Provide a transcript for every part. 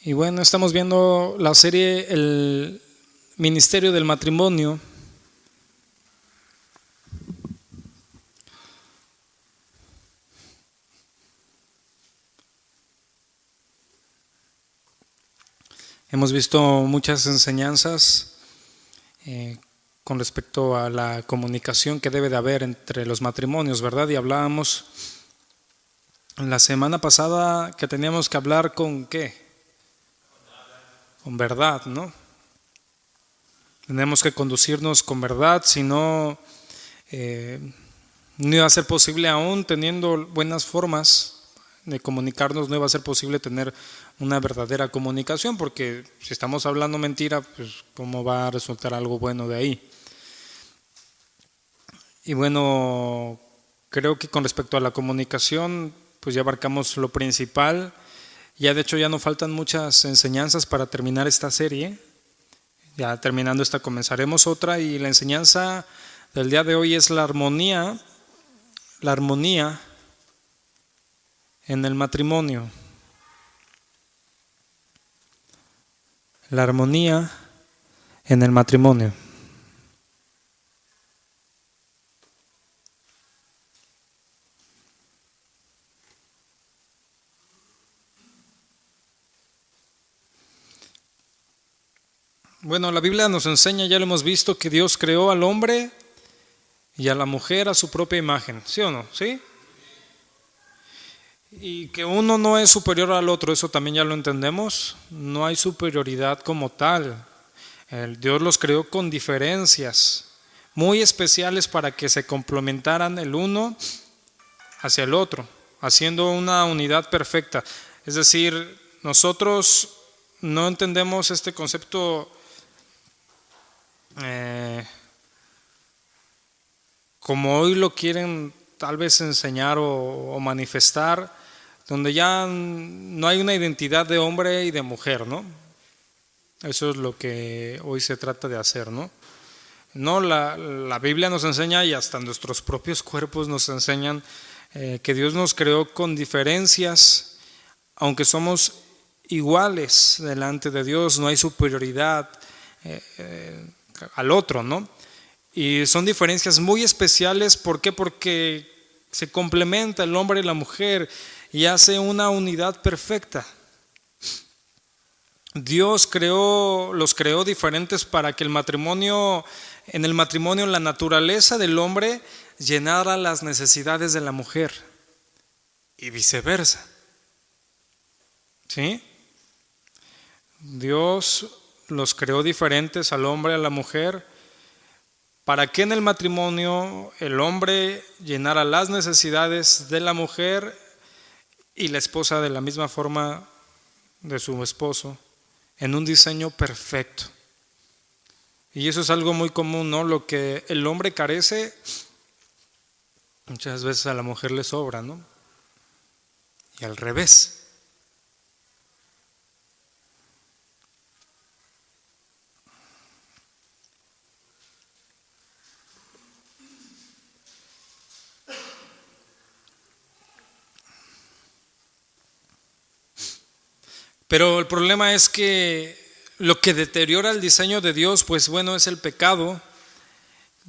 Y bueno, estamos viendo la serie El Ministerio del Matrimonio. Hemos visto muchas enseñanzas con respecto a la comunicación que debe de haber entre los matrimonios, ¿verdad? Y hablábamos la semana pasada que teníamos que hablar con ¿qué? Con verdad, ¿no? Tenemos que conducirnos con verdad, si no, no iba a ser posible, aún teniendo buenas formas de comunicarnos, no iba a ser posible tener una verdadera comunicación, porque si estamos hablando mentira, pues cómo va a resultar algo bueno de ahí. Y bueno, creo que con respecto a la comunicación, pues ya abarcamos lo principal. Ya de hecho ya no faltan muchas enseñanzas para terminar esta serie. Ya terminando esta comenzaremos otra, y la enseñanza del día de hoy es la armonía en el matrimonio. La armonía en el matrimonio. Bueno, la Biblia nos enseña, ya lo hemos visto, que Dios creó al hombre y a la mujer a su propia imagen, ¿sí o no? ¿Sí? Y que uno no es superior al otro, eso también ya lo entendemos. No hay superioridad como tal. Dios los creó con diferencias muy especiales para que se complementaran el uno hacia el otro, haciendo una unidad perfecta. Es decir, nosotros no entendemos este concepto como hoy lo quieren tal vez enseñar o manifestar, donde ya no hay una identidad de hombre y de mujer, ¿no? Eso es lo que hoy se trata de hacer, ¿no? No, la Biblia nos enseña, y hasta nuestros propios cuerpos nos enseñan, que Dios nos creó con diferencias, aunque somos iguales delante de Dios, no hay superioridad al otro, ¿no? Y son diferencias muy especiales. ¿Por qué? Porque se complementa el hombre y la mujer y hace una unidad perfecta. Dios los creó diferentes para que en el matrimonio la naturaleza del hombre llenara las necesidades de la mujer y viceversa. ¿Sí? Dios los creó diferentes al hombre y a la mujer para que en el matrimonio el hombre llenara las necesidades de la mujer y la esposa de la misma forma de su esposo, en un diseño perfecto. Y eso es algo muy común, ¿no? Lo que el hombre carece, muchas veces a la mujer le sobra, ¿no? Y al revés. Pero el problema es que lo que deteriora el diseño de Dios, pues bueno, es el pecado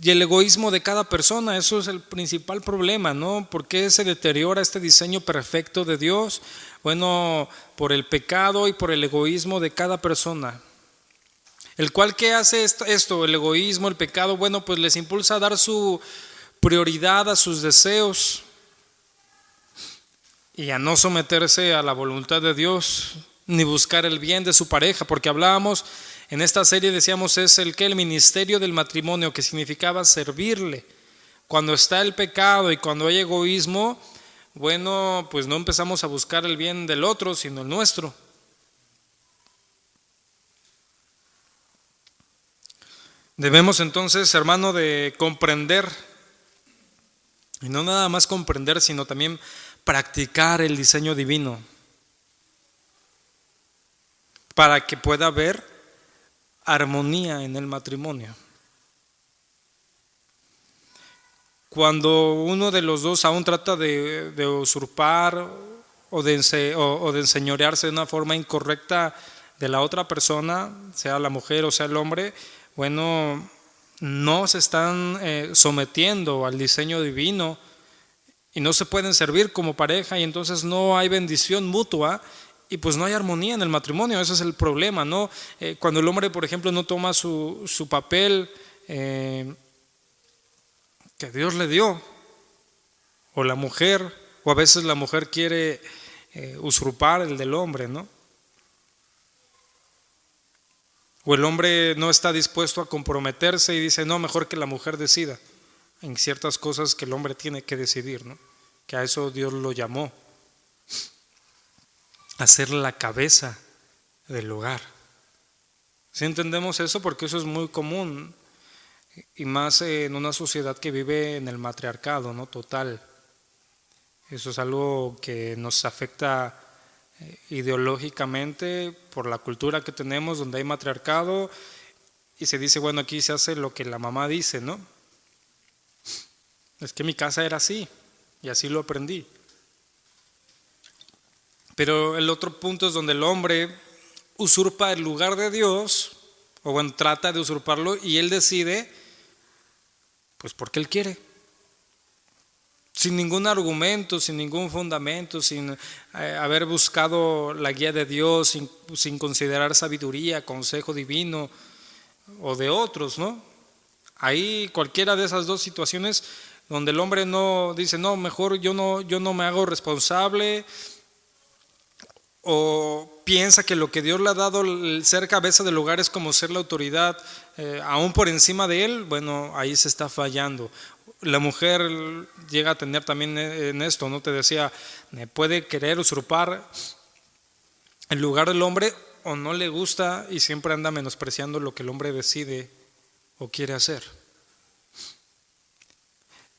y el egoísmo de cada persona. Eso es el principal problema, ¿no? ¿Por qué se deteriora este diseño perfecto de Dios? Bueno, por el pecado y por el egoísmo de cada persona. El cual, ¿qué hace esto? El egoísmo, el pecado, bueno, pues les impulsa a dar su prioridad a sus deseos y a no someterse a la voluntad de Dios, ni buscar el bien de su pareja, porque hablábamos en esta serie, decíamos, es el ministerio del matrimonio, que significaba servirle. Cuando está el pecado y cuando hay egoísmo, bueno, pues no empezamos a buscar el bien del otro, sino el nuestro. Debemos entonces, hermano, de comprender, y no nada más comprender, sino también practicar el diseño divino, para que pueda haber armonía en el matrimonio. Cuando uno de los dos aún trata de usurpar o de enseñorearse de una forma incorrecta de la otra persona, sea la mujer o sea el hombre, bueno, no se están sometiendo al diseño divino y no se pueden servir como pareja, y entonces no hay bendición mutua y pues no hay armonía en el matrimonio. Ese es el problema, ¿no? Cuando el hombre, por ejemplo, no toma su papel que Dios le dio, o la mujer, o a veces la mujer quiere usurpar el del hombre, ¿no? O el hombre no está dispuesto a comprometerse y dice, no, mejor que la mujer decida en ciertas cosas que el hombre tiene que decidir, ¿no? Que a eso Dios lo llamó, a ser la cabeza del hogar. ¿Sí entendemos eso? Porque eso es muy común, y más en una sociedad que vive en el matriarcado, ¿no? Total. Eso es algo que nos afecta ideológicamente por la cultura que tenemos, donde hay matriarcado y se dice, bueno, aquí se hace lo que la mamá dice, ¿no? Es que mi casa era así y así lo aprendí. Pero el otro punto es donde el hombre usurpa el lugar de Dios, o bueno, trata de usurparlo, y él decide, pues porque él quiere, sin ningún argumento, sin ningún fundamento, sin haber buscado la guía de Dios, sin considerar sabiduría, consejo divino o de otros, ¿no? Ahí cualquiera de esas dos situaciones donde el hombre no dice, no, mejor yo no me hago responsable, o piensa que lo que Dios le ha dado, el ser cabeza del hogar, es como ser la autoridad aún por encima de él, bueno, ahí se está fallando. La mujer llega a tener también en esto, ¿no? Te decía, puede querer usurpar el lugar del hombre, o no le gusta y siempre anda menospreciando lo que el hombre decide o quiere hacer.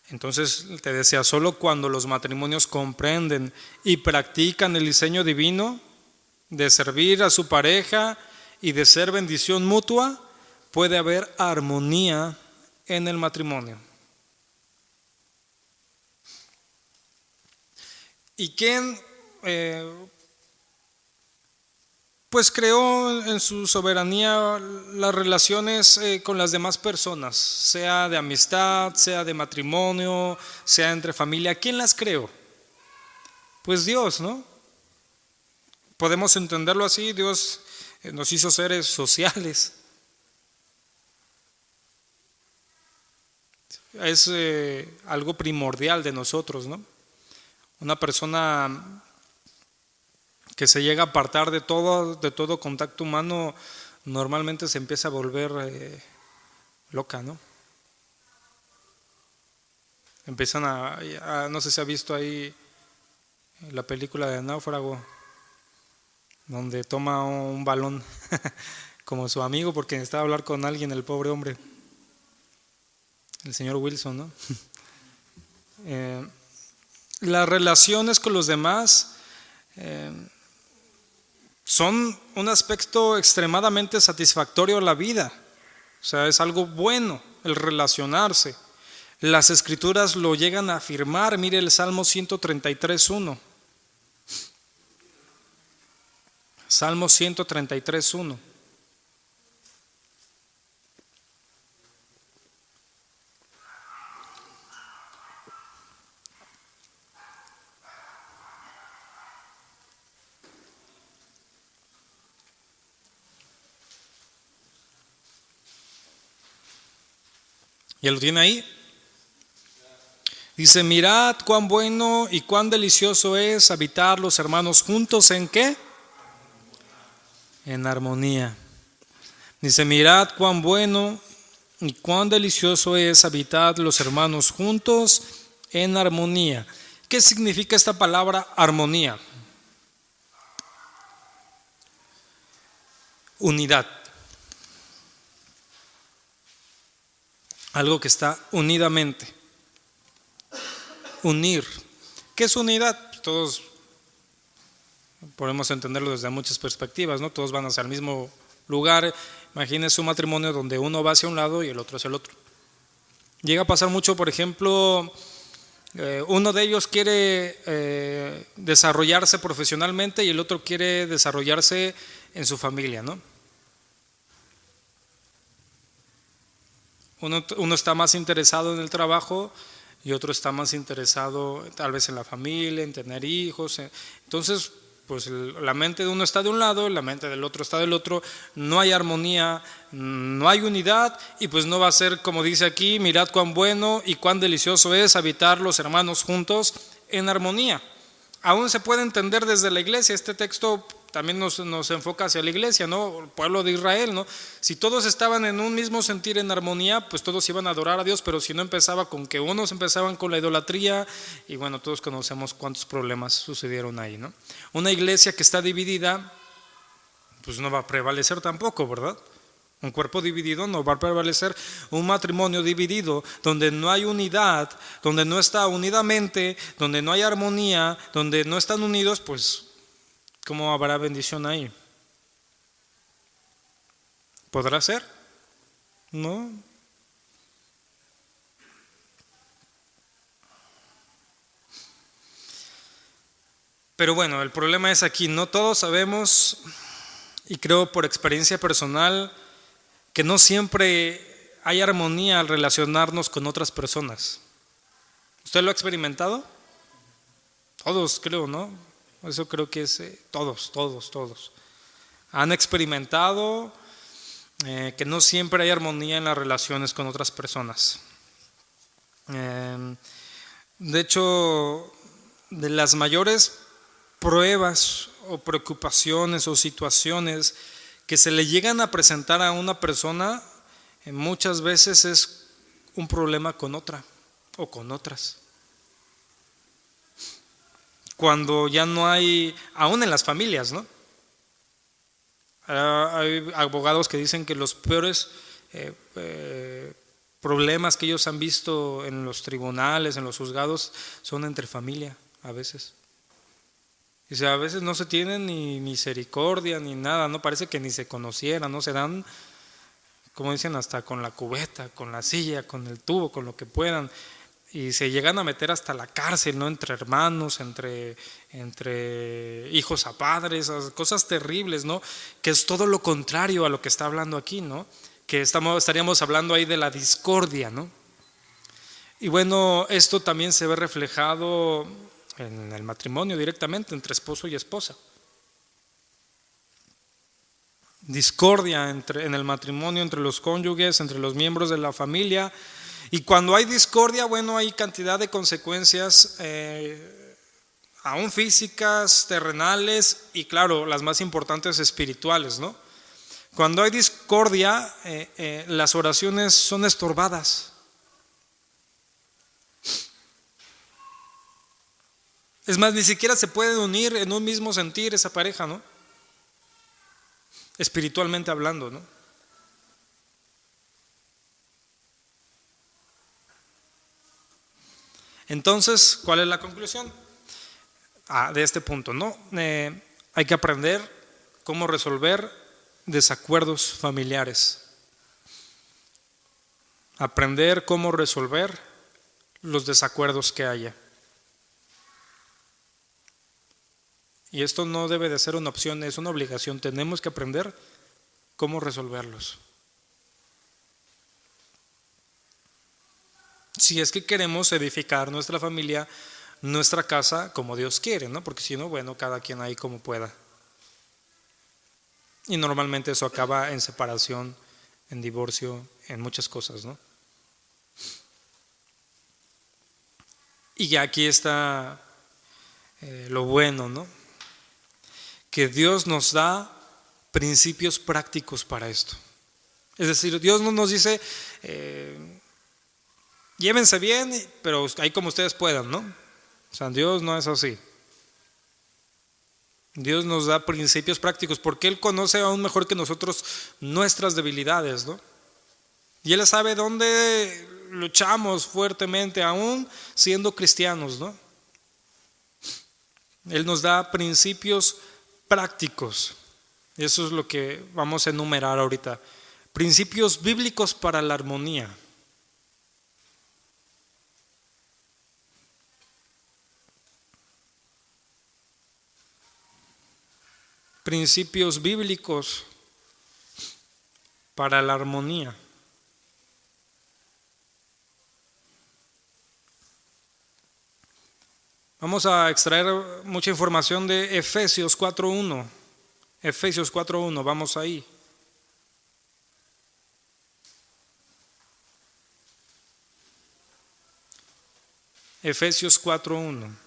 Entonces te decía, solo cuando los matrimonios comprenden y practican el diseño divino de servir a su pareja y de ser bendición mutua, puede haber armonía en el matrimonio. ¿Y quién pues creó en su soberanía las relaciones con las demás personas, sea de amistad, sea de matrimonio, sea entre familia? ¿Quién las creó? Pues Dios, ¿no? Podemos entenderlo así. Dios nos hizo seres sociales. Es algo primordial de nosotros, ¿no? Una persona que se llega a apartar de todo contacto humano, normalmente se empieza a volver loca, ¿no? Empiezan no sé si ha visto ahí la película de Náufrago, donde toma un balón como su amigo porque necesitaba hablar con alguien, el pobre hombre, el señor Wilson, ¿no? Las relaciones con los demás son un aspecto extremadamente satisfactorio a la vida. O sea, es algo bueno el relacionarse. Las escrituras lo llegan a afirmar. Mire el Salmo 133:1. Salmo 133:1. ¿Ya lo tiene ahí? Dice, mirad cuán bueno y cuán delicioso es habitar los hermanos juntos. ¿En qué? En armonía. Dice, mirad cuán bueno y cuán delicioso es habitar los hermanos juntos en armonía. ¿Qué significa esta palabra armonía? Unidad. Algo que está unidamente. Unir. ¿Qué es unidad? Todos podemos entenderlo desde muchas perspectivas, ¿no? Todos van hacia el mismo lugar. Imagínense un matrimonio donde uno va hacia un lado y el otro hacia el otro. Llega a pasar mucho, por ejemplo, Uno de ellos quiere desarrollarse profesionalmente y el otro quiere desarrollarse en su familia, ¿no? Uno está más interesado en el trabajo y otro está más interesado tal vez en la familia, en tener hijos. Entonces, pues la mente de uno está de un lado, la mente del otro está del otro, no hay armonía, no hay unidad y pues no va a ser como dice aquí, mirad cuán bueno y cuán delicioso es habitar los hermanos juntos en armonía. Aún se puede entender desde la iglesia, este texto también nos enfoca hacia la iglesia, ¿no? El pueblo de Israel, ¿no? Si todos estaban en un mismo sentir, en armonía, pues todos iban a adorar a Dios, pero si no empezaba con que unos empezaban con la idolatría, y bueno, todos conocemos cuántos problemas sucedieron ahí, ¿no? Una iglesia que está dividida, pues no va a prevalecer tampoco, ¿verdad? Un cuerpo dividido no va a prevalecer. Un matrimonio dividido, donde no hay unidad, donde no está unidamente, donde no hay armonía, donde no están unidos, pues ¿cómo habrá bendición ahí? ¿Podrá ser? No. Pero bueno, el problema es aquí, no todos sabemos, y creo por experiencia personal, que no siempre hay armonía al relacionarnos con otras personas. ¿Usted lo ha experimentado? Todos creo, ¿no? Eso creo que es todos han experimentado que no siempre hay armonía en las relaciones con otras personas. De hecho, de las mayores pruebas o preocupaciones o situaciones que se le llegan a presentar a una persona, muchas veces es un problema con otra o con otras. Cuando ya no hay, aún en las familias, ¿no? Hay abogados que dicen que los peores problemas que ellos han visto en los tribunales, en los juzgados, son entre familia, a veces. O sea, a veces no se tienen ni misericordia ni nada, no parece que ni se conocieran, no se dan, como dicen, hasta con la cubeta, con la silla, con el tubo, con lo que puedan. Y se llegan a meter hasta la cárcel, ¿no? Entre hermanos, entre hijos a padres, cosas terribles, ¿no? Que es todo lo contrario a lo que está hablando aquí, ¿no? Que estaríamos hablando ahí de la discordia, ¿no? Y bueno, esto también se ve reflejado en el matrimonio directamente, entre esposo y esposa. Discordia en el matrimonio, entre los cónyuges, entre los miembros de la familia. Y cuando hay discordia, bueno, hay cantidad de consecuencias, aún físicas, terrenales y claro, las más importantes espirituales, ¿no? Cuando hay discordia, las oraciones son estorbadas. Es más, ni siquiera se pueden unir en un mismo sentir esa pareja, ¿no? Espiritualmente hablando, ¿no? Entonces, ¿cuál es la conclusión de este punto? ¿No? Hay que aprender cómo resolver desacuerdos familiares. Aprender cómo resolver los desacuerdos que haya. Y esto no debe de ser una opción, es una obligación. Tenemos que aprender cómo resolverlos. Si es que queremos edificar nuestra familia, nuestra casa como Dios quiere, ¿no? Porque si no, bueno, cada quien ahí como pueda. Y normalmente eso acaba en separación, en divorcio, en muchas cosas, ¿no? Y ya aquí está lo bueno, ¿no? Que Dios nos da principios prácticos para esto. Es decir, Dios no nos dice llévense bien, pero ahí como ustedes puedan, ¿no? O sea, Dios no es así. Dios nos da principios prácticos porque Él conoce aún mejor que nosotros nuestras debilidades, ¿no? Y Él sabe dónde luchamos fuertemente, aún siendo cristianos, ¿no? Él nos da principios prácticos. Eso es lo que vamos a enumerar ahorita. Principios bíblicos para la armonía. principios bíblicos para la armonía. Vamos a extraer mucha información de Efesios 4:1. Efesios 4:1, vamos ahí. Efesios 4:1.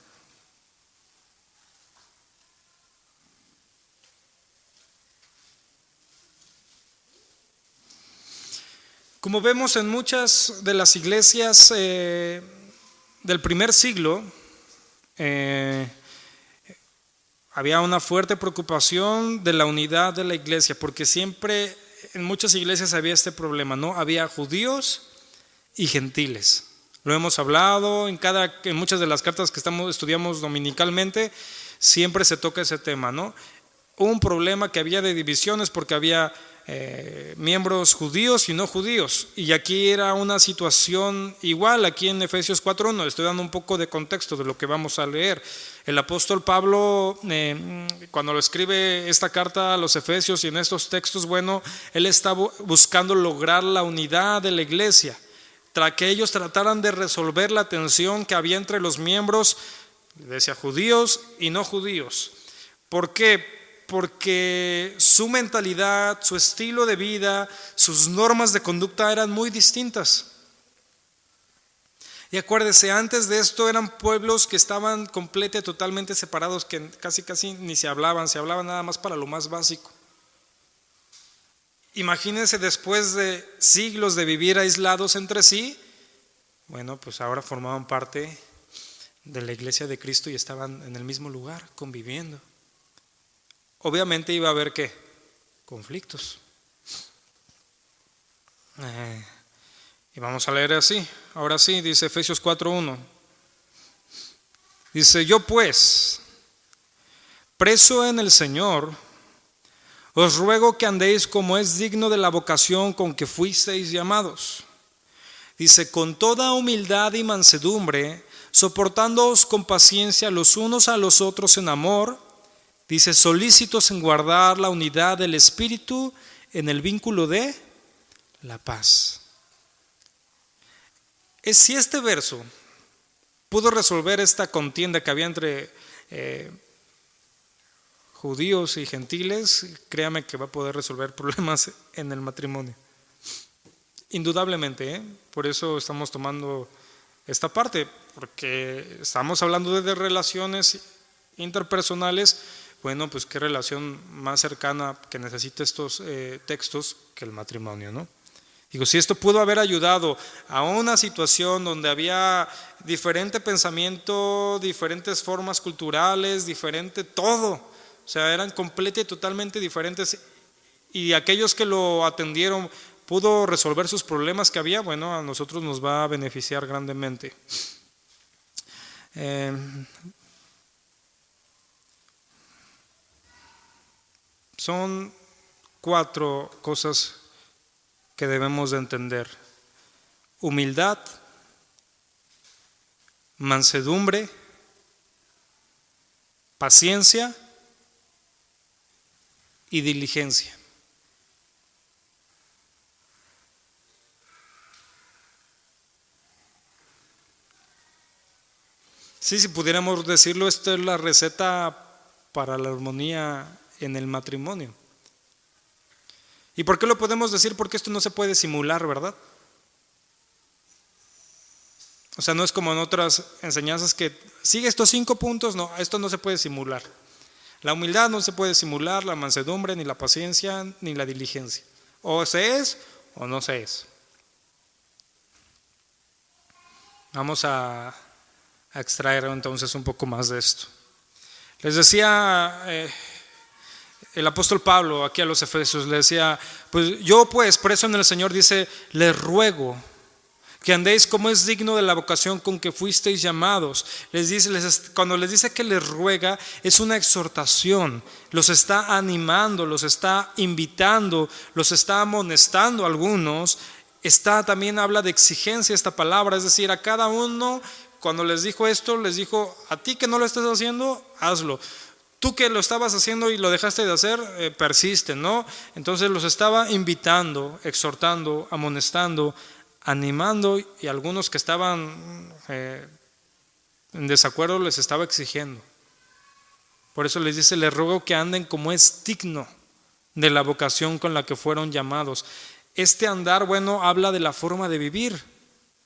Como vemos en muchas de las iglesias del primer siglo, había una fuerte preocupación de la unidad de la iglesia, porque siempre en muchas iglesias había este problema, ¿no? Había judíos y gentiles. Lo hemos hablado en muchas de las cartas que estudiamos dominicalmente, siempre se toca ese tema, ¿no? Un problema que había de divisiones porque había miembros judíos y no judíos, y aquí era una situación igual. Aquí en Efesios 4:1 estoy dando un poco de contexto de lo que vamos a leer. El apóstol Pablo, cuando lo escribe esta carta a los Efesios y en estos textos, bueno, él está buscando lograr la unidad de la iglesia, que ellos trataran de resolver la tensión que había entre los miembros, decía, judíos y no judíos. ¿Por qué? Porque su mentalidad, su estilo de vida, sus normas de conducta eran muy distintas. Y acuérdese, antes de esto eran pueblos que estaban totalmente separados, que casi ni se hablaban nada más para lo más básico. Imagínense después de siglos de vivir aislados entre sí, bueno, pues ahora formaban parte de la iglesia de Cristo y estaban en el mismo lugar, conviviendo. Obviamente iba a haber ¿qué? Conflictos. Y vamos a leer así. Ahora sí, dice Efesios 4:1. Dice: yo pues, preso en el Señor, os ruego que andéis como es digno de la vocación con que fuisteis llamados. Dice: con toda humildad y mansedumbre, soportándoos con paciencia los unos a los otros en amor. Dice: solícitos en guardar la unidad del Espíritu en el vínculo de la paz. Si este verso pudo resolver esta contienda que había entre judíos y gentiles, créame que va a poder resolver problemas en el matrimonio. Indudablemente, por eso estamos tomando esta parte, porque estamos hablando de relaciones interpersonales. Bueno, pues qué relación más cercana que necesita estos textos que el matrimonio, ¿no? Digo, si esto pudo haber ayudado a una situación donde había diferente pensamiento, diferentes formas culturales, diferente todo, o sea, eran completamente y totalmente diferentes, y aquellos que lo atendieron pudo resolver sus problemas que había, bueno, a nosotros nos va a beneficiar grandemente. Son 4 cosas que debemos de entender: humildad, mansedumbre, paciencia y diligencia. Sí, si pudiéramos decirlo, esto es la receta para la armonía en el matrimonio. ¿Y por qué lo podemos decir? Porque esto no se puede simular, ¿verdad? O sea, no es como en otras enseñanzas que sigue estos 5 puntos, no, esto no se puede simular. La humildad no se puede simular, la mansedumbre, ni la paciencia, ni la diligencia. O se es o no se es. Vamos a extraer entonces un poco más de esto. Les decía el apóstol Pablo aquí a los Efesios, le decía: pues yo pues, preso en el Señor, dice, les ruego que andéis como es digno de la vocación con que fuisteis llamados. Cuando les dice que les ruega, es una exhortación, los está animando, los está invitando, los está amonestando a algunos. También habla de exigencia esta palabra, es decir, a cada uno, cuando les dijo esto, les dijo: a ti que no lo estés haciendo, hazlo. Tú que lo estabas haciendo y lo dejaste de hacer, persiste, ¿no? Entonces los estaba invitando, exhortando, amonestando, animando, y algunos que estaban en desacuerdo les estaba exigiendo. Por eso les dice: les ruego que anden como es digno de la vocación con la que fueron llamados. Este andar, bueno, habla de la forma de vivir,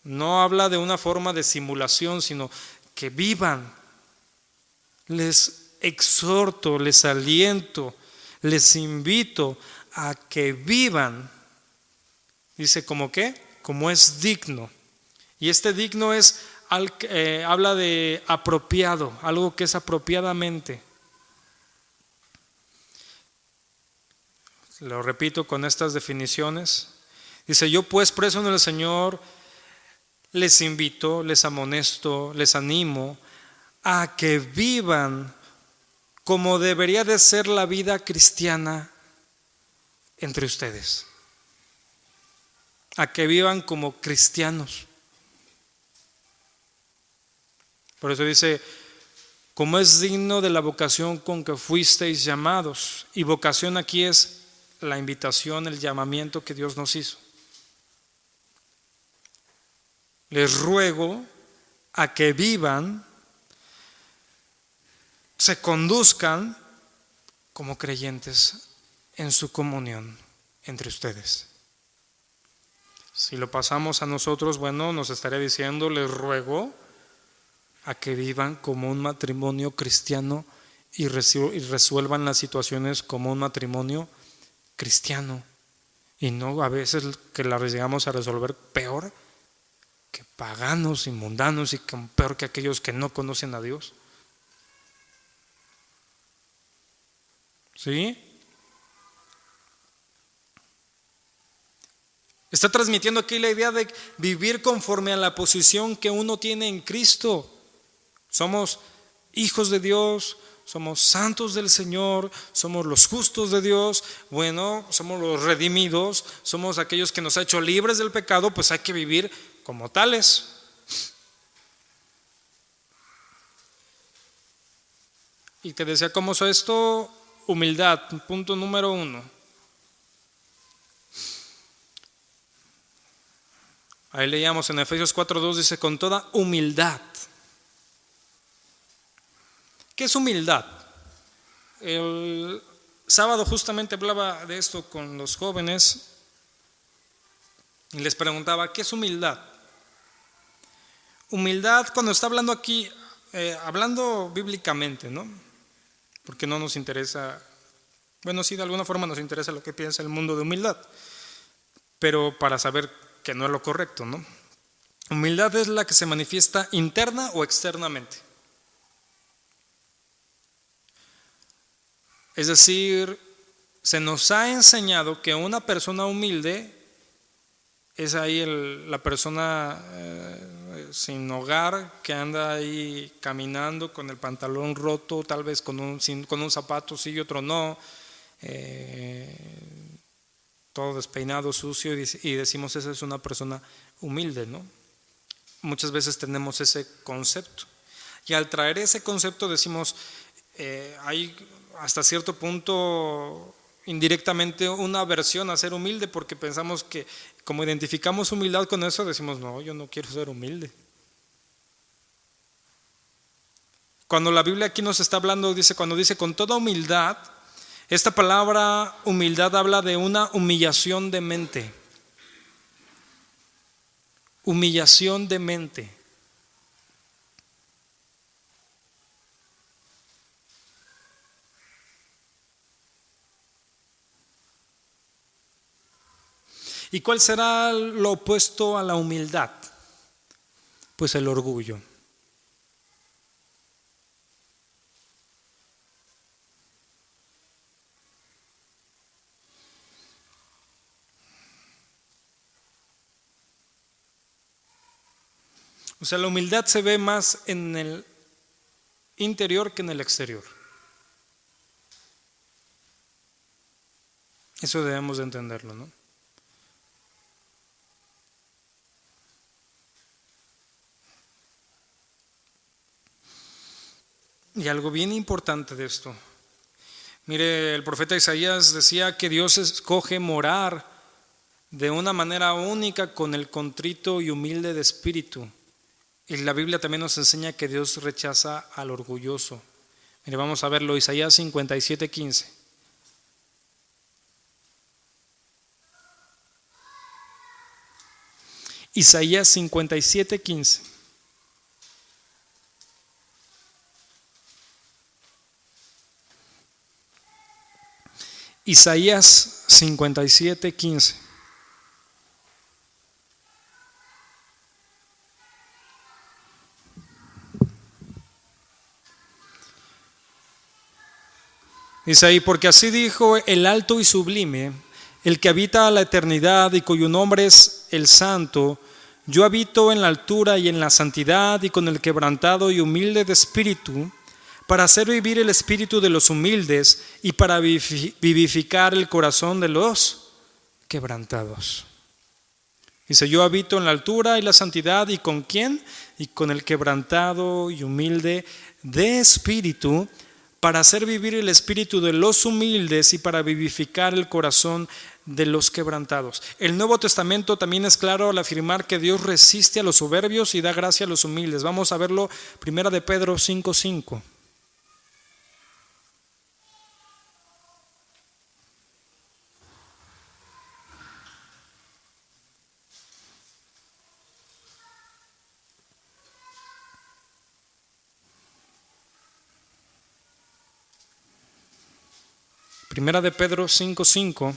no habla de una forma de simulación, sino que vivan. Les exhorto, les aliento, les invito a que vivan. Dice, ¿cómo qué? Como es digno. Y este digno es habla de apropiado, algo que es apropiadamente. Lo repito con estas definiciones. Dice: yo pues, preso en el Señor, les invito, les amonesto, les animo a que vivan como debería de ser la vida cristiana entre ustedes. A que vivan como cristianos. Por eso dice: como es digno de la vocación con que fuisteis llamados. Y vocación aquí es la invitación, el llamamiento que Dios nos hizo. Les ruego a que vivan, se conduzcan como creyentes en su comunión entre ustedes. Si lo pasamos a nosotros, bueno, nos estaría diciendo: les ruego a que vivan como un matrimonio cristiano y resuelvan las situaciones como un matrimonio cristiano, y no a veces que las llegamos a resolver peor que paganos y mundanos, y peor que aquellos que no conocen a Dios. ¿Sí? Está transmitiendo aquí la idea de vivir conforme a la posición que uno tiene en Cristo. Somos hijos de Dios, somos santos del Señor, somos los justos de Dios, bueno, somos los redimidos, somos aquellos que nos ha hecho libres del pecado, pues hay que vivir como tales. Y te decía, ¿cómo es esto? Humildad, punto número 1. Ahí leíamos en Efesios 4:2, dice: con toda humildad. ¿Qué es humildad? El sábado justamente hablaba de esto con los jóvenes y les preguntaba: ¿qué es humildad? Humildad, cuando está hablando aquí, hablando bíblicamente, ¿no? Porque no nos interesa, bueno, sí, de alguna forma nos interesa lo que piensa el mundo de humildad, pero para saber que no es lo correcto, ¿no? Humildad es la que se manifiesta interna o externamente. Es decir, se nos ha enseñado que una persona humilde es ahí la persona sin hogar, que anda ahí caminando con el pantalón roto, tal vez con un zapato sí y otro no, todo despeinado, sucio, y decimos: esa es una persona humilde, ¿no? Muchas veces tenemos ese concepto, y al traer ese concepto decimos, hay hasta cierto punto indirectamente una aversión a ser humilde, porque pensamos que como identificamos humildad con eso, decimos: no, yo no quiero ser humilde. Cuando la Biblia aquí nos está hablando, cuando dice con toda humildad, esta palabra humildad habla de una humillación de mente. Humillación de mente. ¿Y cuál será lo opuesto a la humildad? Pues el orgullo. O sea, la humildad se ve más en el interior que en el exterior. Eso debemos de entenderlo, ¿no? Y algo bien importante de esto. Mire, el profeta Isaías decía que Dios escoge morar de una manera única con el contrito y humilde de espíritu. Y la Biblia también nos enseña que Dios rechaza al orgulloso. Mire, vamos a verlo, Isaías 57:15. Isaías 57:15. Isaías 57:15. Dice ahí, porque así dijo el alto y sublime, el que habita a la eternidad y cuyo nombre es el Santo: yo habito en la altura y en la santidad y con el quebrantado y humilde de espíritu, para hacer vivir el espíritu de los humildes y para vivificar el corazón de los quebrantados. Dice, yo habito en la altura y la santidad, ¿y con quién? Y con el quebrantado y humilde de espíritu, para hacer vivir el espíritu de los humildes y para vivificar el corazón de los quebrantados. El Nuevo Testamento también es claro al afirmar que Dios resiste a los soberbios y da gracia a los humildes. Vamos a verlo, 1 de Pedro 5:5. Primera de Pedro 5:5.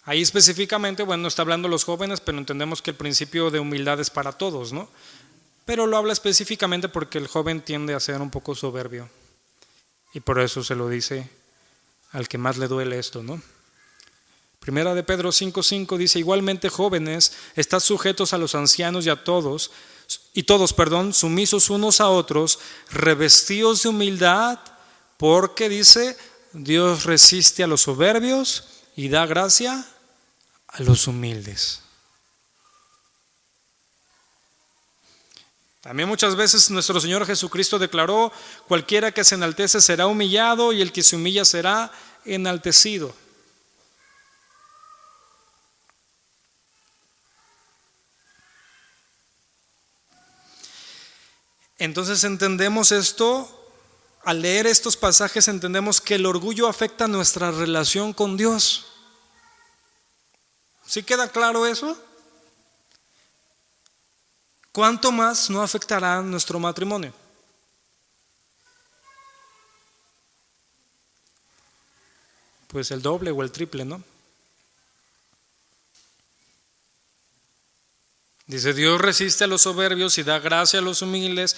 Ahí específicamente, bueno, está hablando los jóvenes, pero entendemos que el principio de humildad es para todos, ¿no? Pero lo habla específicamente porque el joven tiende a ser un poco soberbio. Y por eso se lo dice al que más le duele esto, ¿no? Primera de Pedro 5:5 dice, igualmente jóvenes, estad sujetos a los ancianos y todos, sumisos unos a otros, revestidos de humildad, porque dice, Dios resiste a los soberbios y da gracia a los humildes. También muchas veces nuestro Señor Jesucristo declaró, cualquiera que se enaltece será humillado y el que se humilla será enaltecido. Entonces entendemos esto, al leer estos pasajes entendemos que el orgullo afecta nuestra relación con Dios. ¿Sí queda claro eso? ¿Cuánto más no afectará nuestro matrimonio? Pues el doble o el triple, ¿no? Dice, Dios resiste a los soberbios y da gracia a los humildes.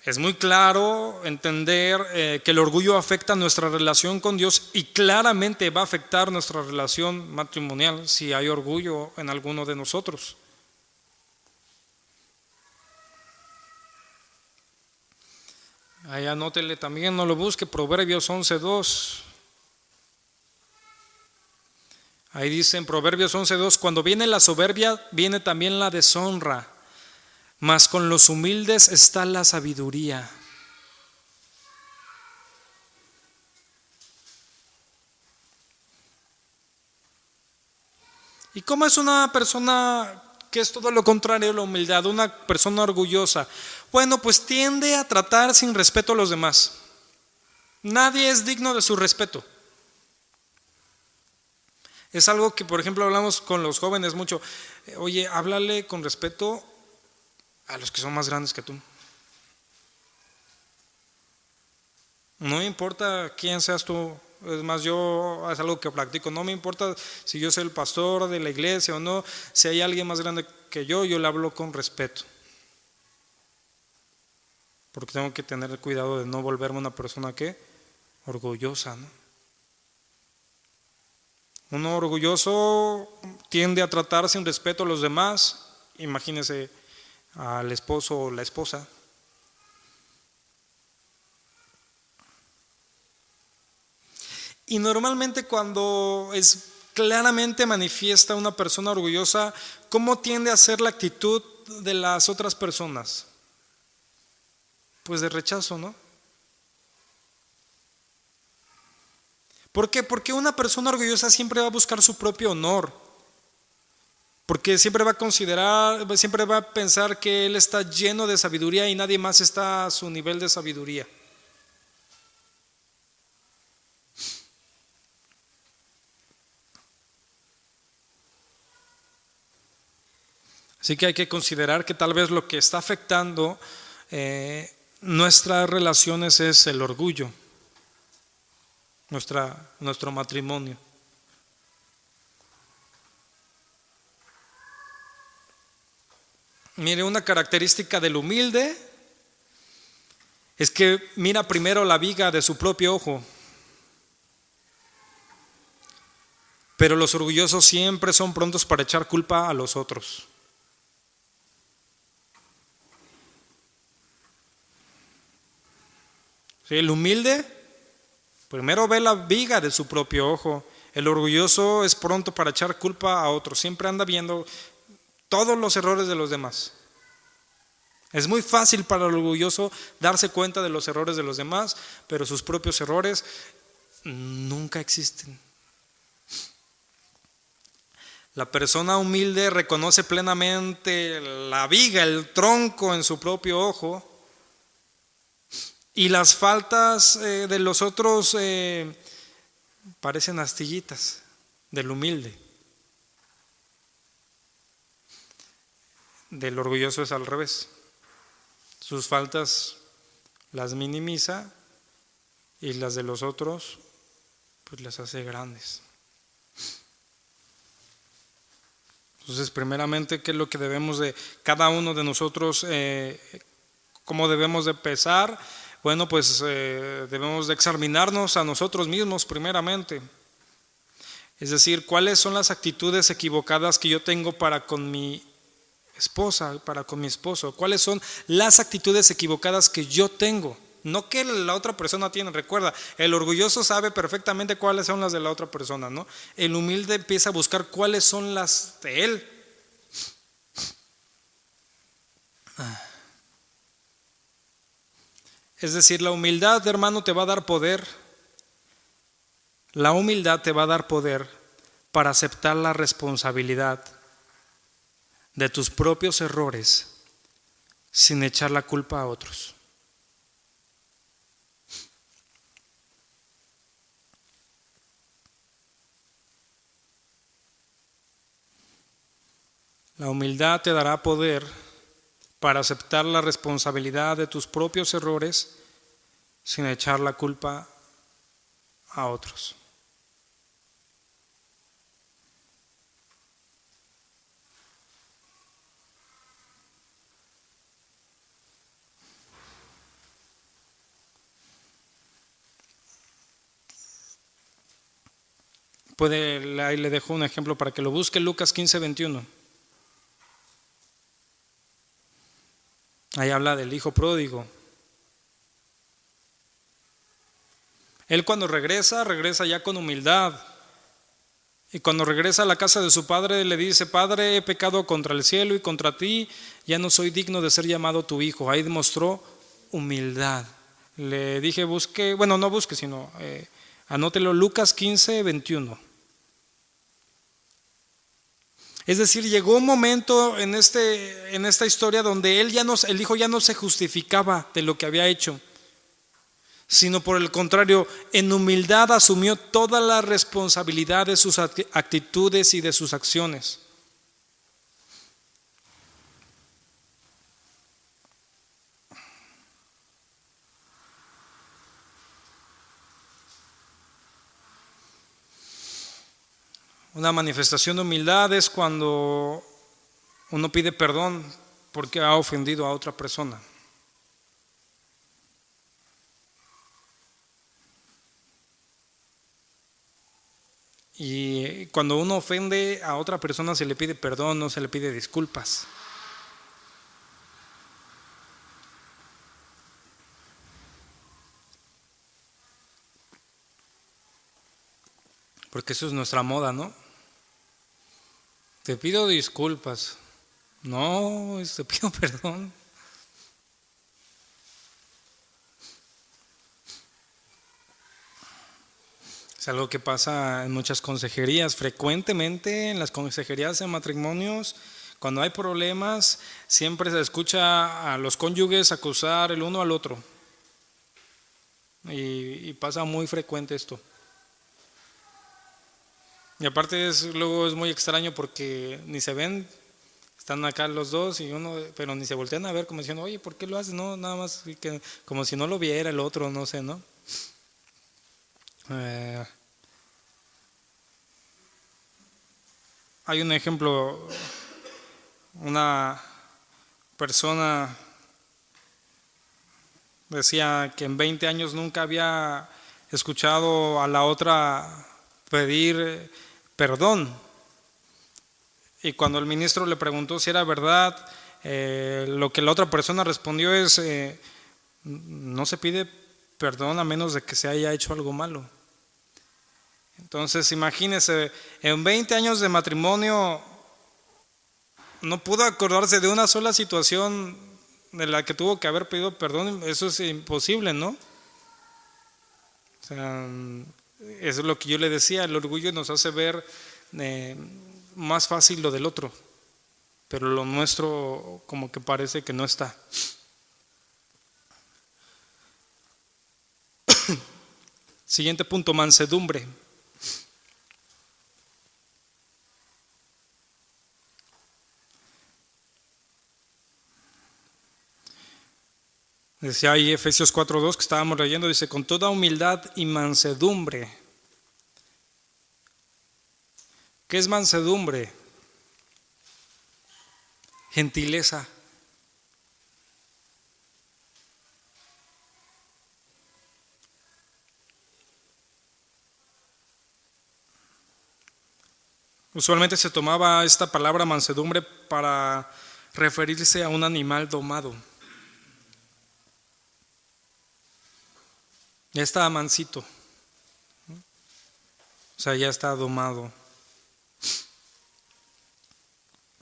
Es muy claro entender que el orgullo afecta nuestra relación con Dios y claramente va a afectar nuestra relación matrimonial si hay orgullo en alguno de nosotros. Ahí anótele también, no lo busque, Proverbios 11:2. Ahí dice en Proverbios 11:2, cuando viene la soberbia, viene también la deshonra, mas con los humildes está la sabiduría. ¿Y cómo es una persona que es todo lo contrario a la humildad? Una persona orgullosa. Bueno, pues tiende a tratar sin respeto a los demás. Nadie es digno de su respeto. Es algo que, por ejemplo, hablamos con los jóvenes mucho. Oye, háblale con respeto a los que son más grandes que tú. No importa quién seas tú. Es más, yo es algo que practico. No me importa si yo soy el pastor de la iglesia o no. Si hay alguien más grande que yo le hablo con respeto. Porque tengo que tener cuidado de no volverme una persona que orgullosa, ¿no? Uno orgulloso tiende a tratar sin respeto a los demás. Imagínese al esposo o la esposa. Y normalmente cuando es claramente manifiesta una persona orgullosa, ¿cómo tiende a ser la actitud de las otras personas? Pues de rechazo, ¿no? ¿Por qué? Porque una persona orgullosa siempre va a buscar su propio honor. Porque siempre va a considerar, siempre va a pensar que él está lleno de sabiduría y nadie más está a su nivel de sabiduría. Así que hay que considerar que tal vez lo que está afectando nuestras relaciones es el orgullo, nuestro matrimonio. Mire, una característica del humilde es que mira primero la viga de su propio ojo, pero los orgullosos siempre son prontos para echar culpa a los otros. ¿Sí? El humilde primero ve la viga de su propio ojo. El orgulloso es pronto para echar culpa a otros. Siempre anda viendo todos los errores de los demás. Es muy fácil para el orgulloso darse cuenta de los errores de los demás, pero sus propios errores nunca existen. La persona humilde reconoce plenamente la viga, el tronco en su propio ojo, y las faltas de los otros parecen astillitas del humilde. Del orgulloso es al revés. Sus faltas las minimiza y las de los otros pues las hace grandes. Entonces, primeramente, ¿qué es lo que debemos de cada uno de nosotros, cómo debemos de pensar? Bueno, pues debemos de examinarnos a nosotros mismos primeramente. Es decir, ¿cuáles son las actitudes equivocadas que yo tengo para con mi esposa, para con mi esposo? ¿Cuáles son las actitudes equivocadas que yo tengo? No que la otra persona tiene. Recuerda, el orgulloso sabe perfectamente cuáles son las de la otra persona, ¿no? El humilde empieza a buscar cuáles son las de él. Es decir, la humildad, hermano, te va a dar poder. La humildad te va a dar poder para aceptar la responsabilidad de tus propios errores sin echar la culpa a otros. La humildad te dará poder para aceptar la responsabilidad de tus propios errores sin echar la culpa a otros. Ahí le dejo un ejemplo para que lo busque, Lucas 15:21. Ahí habla del hijo pródigo. Él cuando regresa ya con humildad. Y cuando regresa a la casa de su padre le dice: Padre, he pecado contra el cielo y contra ti, ya no soy digno de ser llamado tu hijo. Ahí demostró humildad. Le dije busque, bueno, no busque, sino anótelo, Lucas 15:21. Es decir, llegó un momento en esta historia donde el hijo ya no se justificaba de lo que había hecho, sino por el contrario, en humildad asumió toda la responsabilidad de sus actitudes y de sus acciones. Una manifestación de humildad es cuando uno pide perdón porque ha ofendido a otra persona. Y cuando uno ofende a otra persona se le pide perdón, no se le pide disculpas. Porque eso es nuestra moda, ¿no? Te pido disculpas. No, te pido perdón. Es algo que pasa en muchas consejerías, frecuentemente en las consejerías de matrimonios. Cuando hay problemas, siempre se escucha a los cónyuges acusar el uno al otro. Y pasa muy frecuente esto. Y aparte luego es muy extraño porque ni se ven, están acá los dos y uno, pero ni se voltean a ver como diciendo, oye, ¿por qué lo haces? No, nada más que, como si no lo viera el otro, no sé, ¿no? Hay un ejemplo, una persona decía que en 20 años nunca había escuchado a la otra pedir perdón. Y cuando el ministro le preguntó si era verdad, lo que la otra persona respondió es, no se pide perdón a menos de que se haya hecho algo malo. Entonces imagínese, en 20 años de matrimonio no pudo acordarse de una sola situación de la que tuvo que haber pedido perdón. Eso es imposible, ¿no? O sea, eso es lo que yo le decía, el orgullo nos hace ver más fácil lo del otro, pero lo nuestro como que parece que no está. Siguiente punto, mansedumbre. Decía ahí Efesios 4:2 que estábamos leyendo, dice, con toda humildad y mansedumbre. ¿Qué es mansedumbre? Gentileza. Usualmente se tomaba esta palabra mansedumbre para referirse a un animal domado. Ya está mansito, o sea, ya está domado.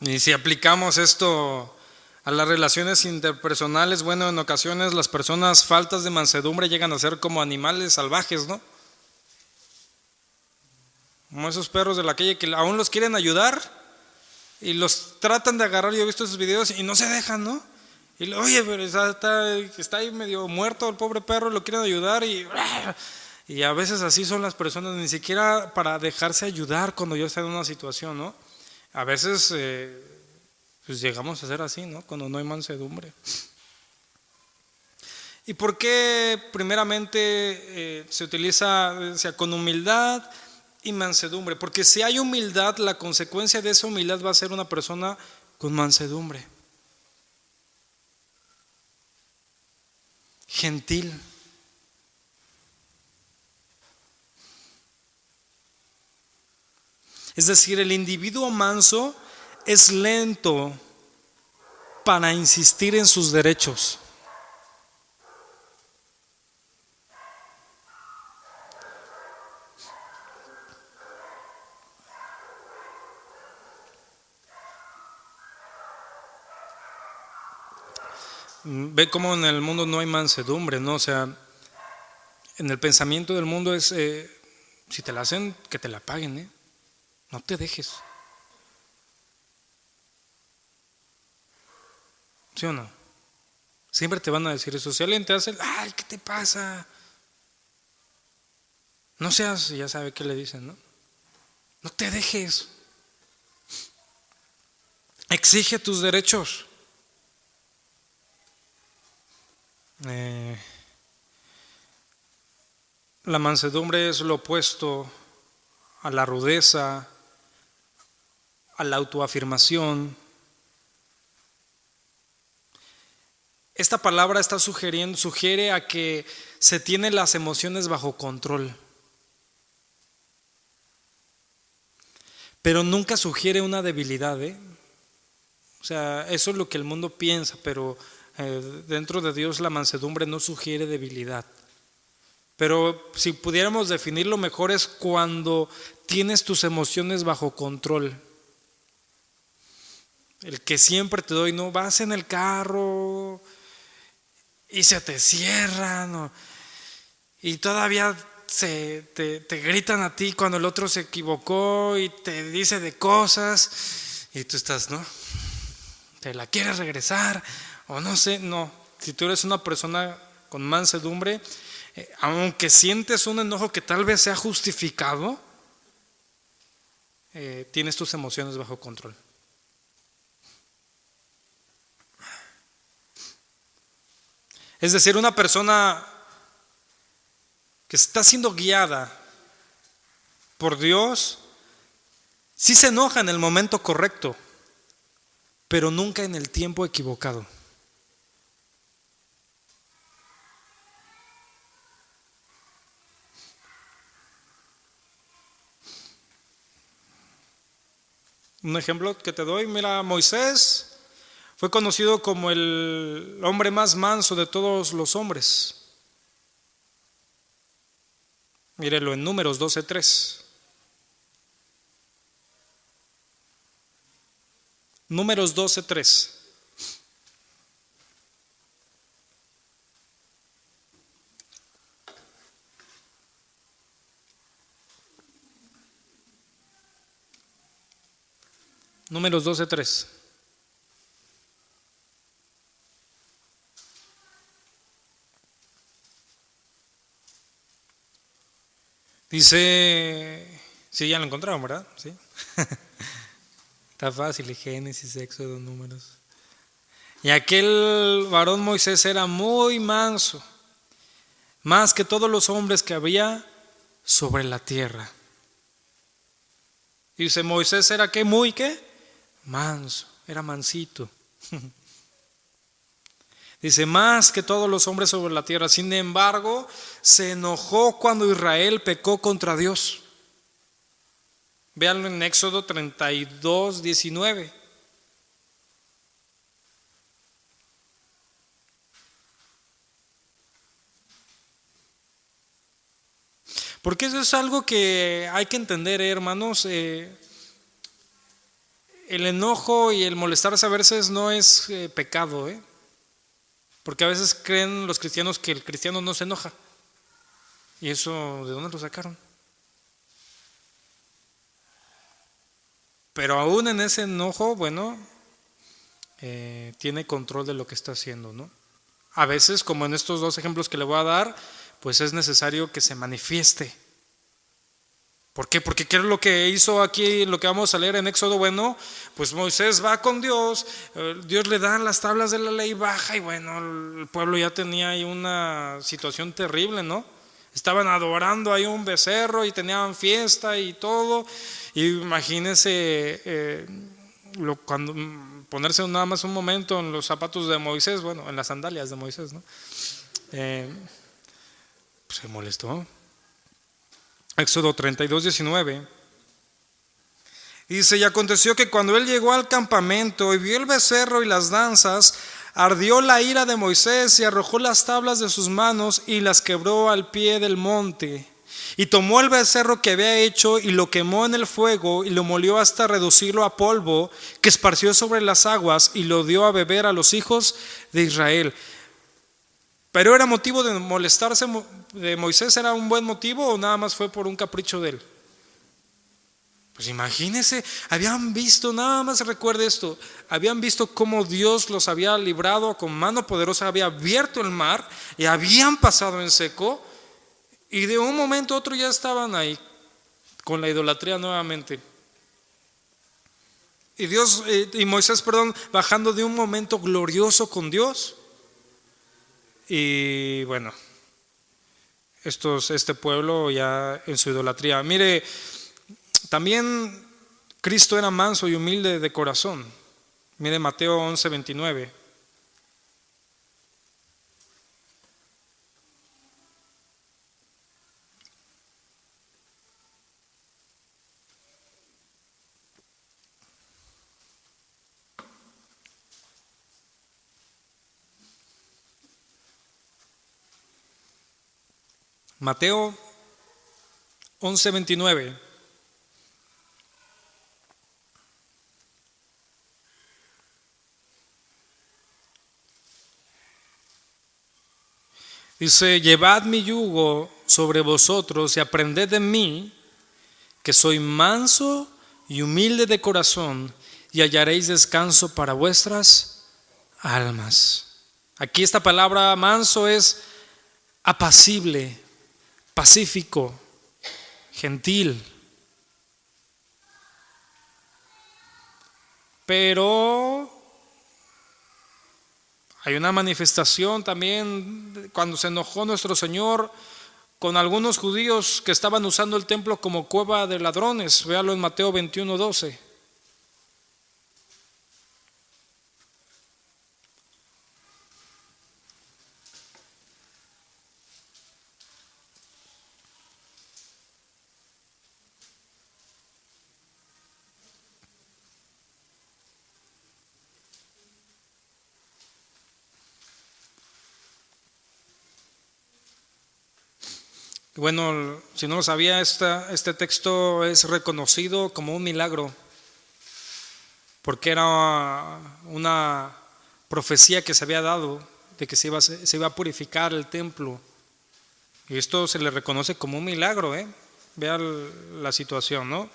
Y si aplicamos esto a las relaciones interpersonales, bueno, en ocasiones las personas faltas de mansedumbre llegan a ser como animales salvajes, ¿no? Como esos perros de la calle que aún los quieren ayudar y los tratan de agarrar. Yo he visto esos videos y no se dejan, ¿no? Y oye, pero está ahí medio muerto el pobre perro, lo quieren ayudar y a veces así son las personas, ni siquiera para dejarse ayudar cuando yo estoy en una situación, ¿no? A veces pues llegamos a ser así, ¿no? Cuando no hay mansedumbre. ¿Y por qué primeramente se utiliza, o sea, con humildad y mansedumbre? Porque si hay humildad, la consecuencia de esa humildad va a ser una persona con mansedumbre, gentil. Es decir, el individuo manso es lento para insistir en sus derechos. Ve cómo en el mundo no hay mansedumbre, ¿no? O sea, en el pensamiento del mundo es, si te la hacen, que te la paguen, ¿eh? No te dejes. ¿Sí o no? Siempre te van a decir eso. Si alguien te hace, ay, ¿qué te pasa? No seas, ya sabe qué le dicen, ¿no? No te dejes. Exige tus derechos. La mansedumbre es lo opuesto a la rudeza, a la autoafirmación. Esta palabra está sugiere a que se tienen las emociones bajo control, pero nunca sugiere una debilidad, ¿eh? O sea, eso es lo que el mundo piensa, pero dentro de Dios la mansedumbre no sugiere debilidad. Pero si pudiéramos definirlo mejor es cuando tienes tus emociones bajo control. el que siempre te doy, no vas en el carro y se te cierran y todavía te gritan a ti cuando el otro se equivocó y te dice de cosas y tú estás, ¿no? ¿Te la quieres regresar? O no sé, no. Si tú eres una persona con mansedumbre, aunque sientes un enojo que tal vez sea justificado, tienes tus emociones bajo control. Es decir, una persona que está siendo guiada por Dios, sí se enoja en el momento correcto, pero nunca en el tiempo equivocado. Un ejemplo que te doy, mira, Moisés fue conocido como el hombre más manso de todos los hombres. Mírelo en Números 12:3. Números 12:3. Números 12:3. Dice, sí, ya lo encontraron, ¿verdad? Sí. Está fácil, Génesis, Éxodo, Números. Y aquel varón Moisés era muy manso, más que todos los hombres que había sobre la tierra. Dice, Moisés era ¿qué? Muy ¿qué? Manso, era mansito. Dice, más que todos los hombres sobre la tierra. Sin embargo, se enojó cuando Israel pecó contra Dios. Véanlo en Éxodo 32:19. Porque eso es algo que hay que entender, hermanos. El enojo y el molestarse a veces no es pecado, porque a veces creen los cristianos que el cristiano no se enoja. ¿Y eso de dónde lo sacaron? Pero aún en ese enojo, bueno, tiene control de lo que está haciendo, ¿no? A veces, como en estos dos ejemplos que le voy a dar, pues es necesario que se manifieste. ¿Por qué? Porque ¿qué es lo que hizo aquí, lo que vamos a leer en Éxodo? Bueno, pues Moisés va con Dios, Dios le da las tablas de la ley, baja y bueno, el pueblo ya tenía ahí una situación terrible, ¿no? Estaban adorando ahí un becerro y tenían fiesta y todo. Y imagínense cuando ponerse nada más un momento en los zapatos de Moisés, bueno, en las sandalias de Moisés, ¿no? Pues se molestó. Éxodo 32:19. Dice, y aconteció que cuando él llegó al campamento y vio el becerro y las danzas, ardió la ira de Moisés y arrojó las tablas de sus manos y las quebró al pie del monte. Y tomó el becerro que había hecho y lo quemó en el fuego y lo molió hasta reducirlo a polvo, que esparció sobre las aguas y lo dio a beber a los hijos de Israel. Pero ¿era motivo de molestarse de Moisés? ¿Era un buen motivo o nada más fue por un capricho de él? Pues imagínense, habían visto, nada más recuerde esto, habían visto cómo Dios los había librado con mano poderosa, había abierto el mar y habían pasado en seco y de un momento a otro ya estaban ahí con la idolatría nuevamente. Y Moisés, bajando de un momento glorioso con Dios. Y bueno, este pueblo ya en su idolatría. Mire, también Cristo era manso y humilde de corazón. Mire Mateo 11:29. Mateo 11:29. Dice, llevad mi yugo sobre vosotros y aprended de mí, que soy manso y humilde de corazón, y hallaréis descanso para vuestras almas. Aquí esta palabra manso es apacible, pacífico, gentil. Pero hay una manifestación también cuando se enojó nuestro Señor con algunos judíos que estaban usando el templo como cueva de ladrones. Véalo en Mateo 21:12. Bueno, si no lo sabía, este texto es reconocido como un milagro, porque era una profecía que se había dado de que se iba a purificar el templo. Y esto se le reconoce como un milagro, ¿eh? Vean la situación, ¿no?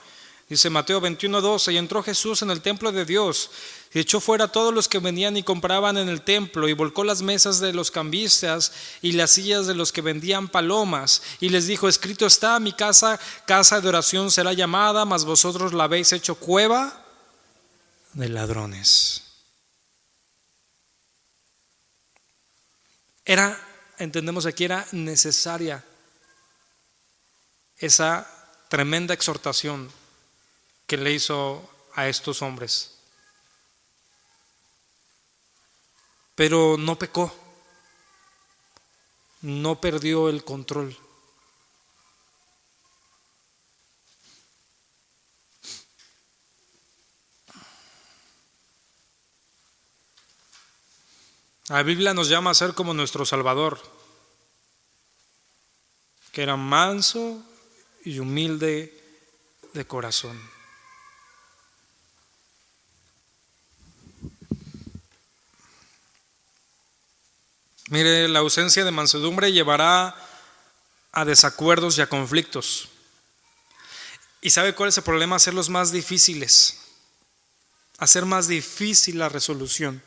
Dice Mateo 21:12, y entró Jesús en el templo de Dios, y echó fuera a todos los que venían y compraban en el templo, y volcó las mesas de los cambistas y las sillas de los que vendían palomas, y les dijo, escrito está, mi casa, casa de oración será llamada, mas vosotros la habéis hecho cueva de ladrones. Entendemos aquí, era necesaria esa tremenda exhortación que le hizo a estos hombres. Pero no pecó, no perdió el control. La Biblia nos llama a ser como nuestro Salvador, que era manso y humilde de corazón. Mire, la ausencia de mansedumbre llevará a desacuerdos y a conflictos. ¿Y sabe cuál es el problema? Hacerlos más difíciles, hacer más difícil la resolución.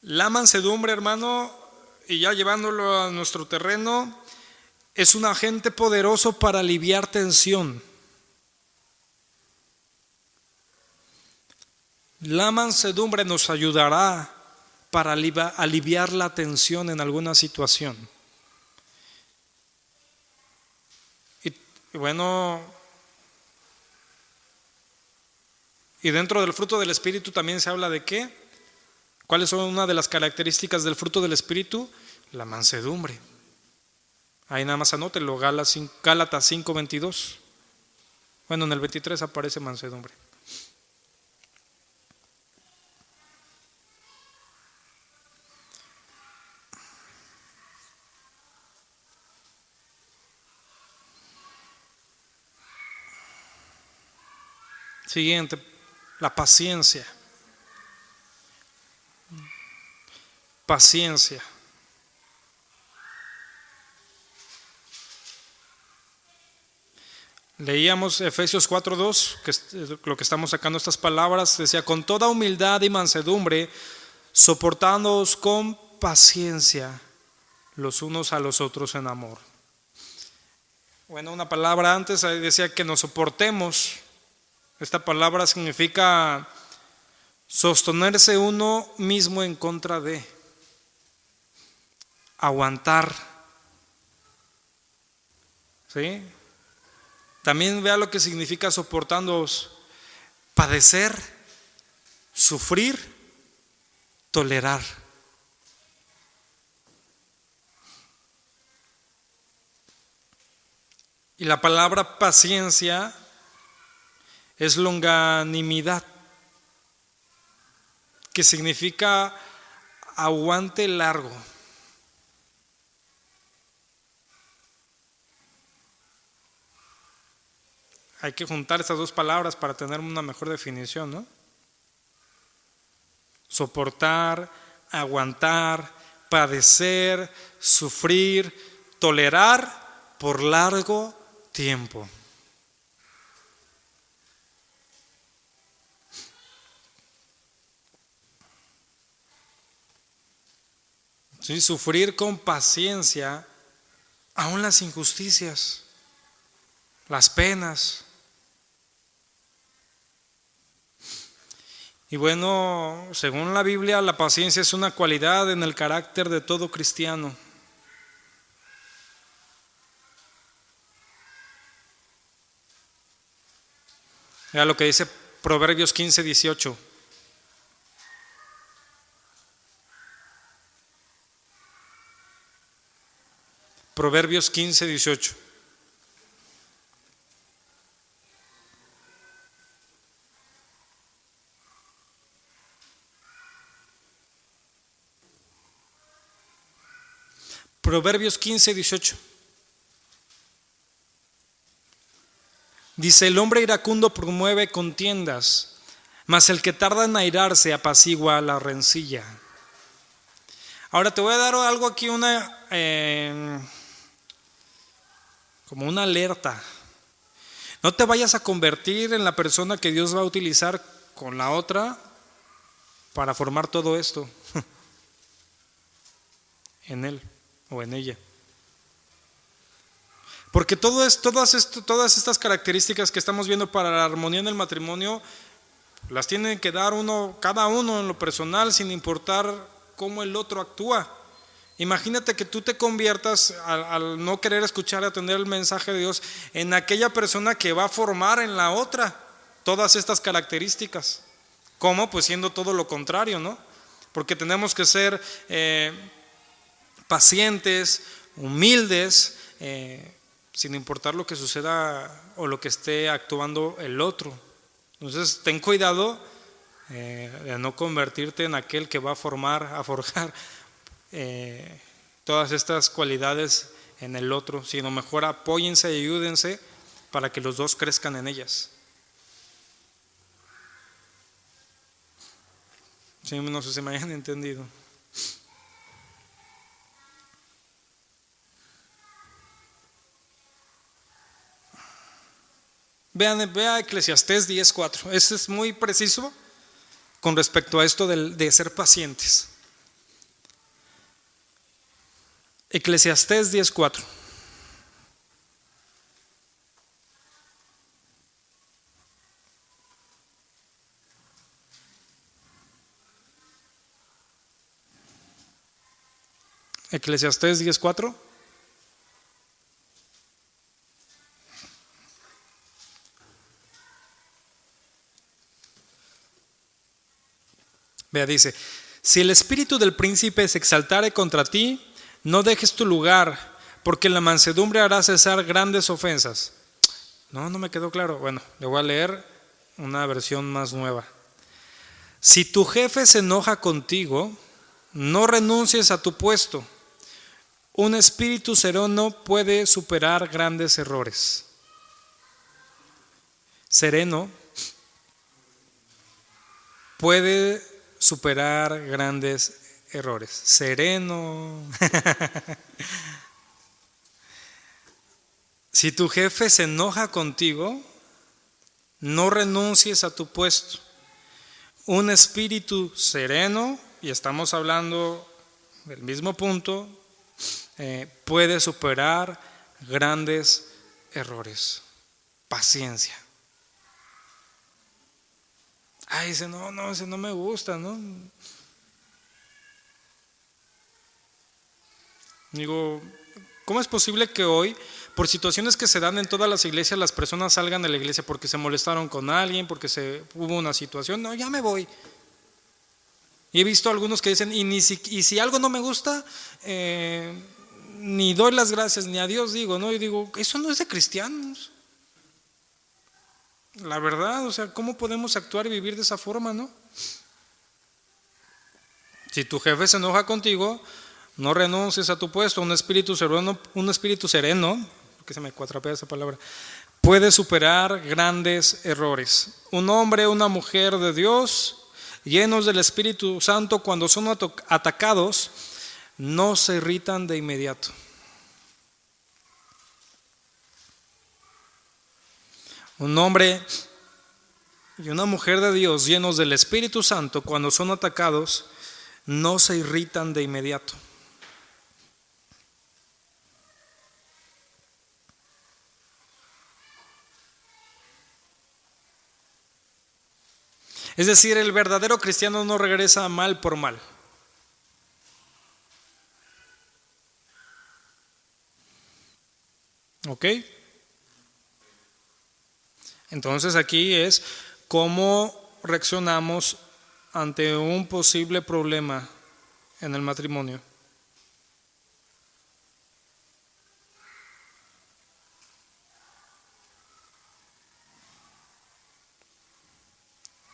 La mansedumbre, hermano, y ya llevándolo a nuestro terreno, es un agente poderoso para aliviar tensión. La mansedumbre nos ayudará para aliviar la tensión en alguna situación. Y bueno, y dentro del fruto del Espíritu también se habla de ¿qué? ¿Cuáles son una de las características del fruto del Espíritu? La mansedumbre. Ahí nada más anótelo, Gálatas 5:22. Bueno, en el 23 aparece mansedumbre. Siguiente, la paciencia. Paciencia. Leíamos Efesios 4:2, que es lo que estamos sacando estas palabras, decía, con toda humildad y mansedumbre, soportándoos con paciencia los unos a los otros en amor. Bueno, una palabra antes decía que nos soportemos. Esta palabra significa sostenerse uno mismo en contra de, aguantar. ¿Sí? También vea lo que significa soportándoos: padecer, sufrir, tolerar. Y la palabra paciencia es longanimidad, que significa aguante largo. Hay que juntar estas dos palabras para tener una mejor definición, ¿no? Soportar, aguantar, padecer, sufrir, tolerar por largo tiempo. Sí, sufrir con paciencia aún las injusticias, las penas. Y bueno, según la Biblia, la paciencia es una cualidad en el carácter de todo cristiano. Vea lo que dice Proverbios 15:18. Proverbios 15:18. Proverbios 15:18. Dice: el hombre iracundo promueve contiendas, mas el que tarda en airarse apacigua la rencilla. Ahora te voy a dar algo aquí, como una alerta. No te vayas a convertir en la persona que Dios va a utilizar con la otra para formar todo esto en él o en ella. Porque todas estas características que estamos viendo para la armonía en el matrimonio las tiene que dar cada uno en lo personal, sin importar cómo el otro actúa. Imagínate que tú te conviertas, al no querer escuchar y atender el mensaje de Dios, en aquella persona que va a formar en la otra todas estas características. ¿Cómo? Pues siendo todo lo contrario, ¿no? Porque tenemos que ser pacientes, humildes, sin importar lo que suceda o lo que esté actuando el otro. Entonces ten cuidado de no convertirte en aquel que va a forjar todas estas cualidades en el otro, sino mejor apóyense y ayúdense para que los dos crezcan en ellas. Sí, no sé si me hayan entendido. Vea Eclesiastés 10:4. Este es muy preciso con respecto a esto de ser pacientes. Eclesiastés 10:4. Eclesiastés 10:4. Vea, dice: si el espíritu del príncipe se exaltare contra ti, no dejes tu lugar, porque la mansedumbre hará cesar grandes ofensas. No me quedó claro. Bueno, le voy a leer una versión más nueva. Si tu jefe se enoja contigo, no renuncies a tu puesto. Un espíritu sereno puede superar grandes errores. Sereno puede superar grandes errores. Sereno. Si tu jefe se enoja contigo, no renuncies a tu puesto. Un espíritu sereno, y estamos hablando del mismo punto, puede superar grandes errores. Paciencia. Dice, ese no me gusta, ¿no? Digo, ¿cómo es posible que hoy, por situaciones que se dan en todas las iglesias, las personas salgan de la iglesia porque se molestaron con alguien, porque hubo una situación? No, ya me voy. Y he visto algunos que dicen, y si algo no me gusta, ni doy las gracias, ni a Dios digo, ¿no? Y digo, eso no es de cristianos. La verdad, o sea, ¿cómo podemos actuar y vivir de esa forma, no? Si tu jefe se enoja contigo, no renuncies a tu puesto. Un espíritu sereno, porque se me cuatrapea esa palabra, puede superar grandes errores. Un hombre, una mujer de Dios llenos del Espíritu Santo, cuando son atacados, no se irritan de inmediato. Un hombre y una mujer de Dios llenos del Espíritu Santo, cuando son atacados, no se irritan de inmediato. Es decir, el verdadero cristiano no regresa mal por mal. ¿Ok? Entonces aquí es cómo reaccionamos ante un posible problema en el matrimonio.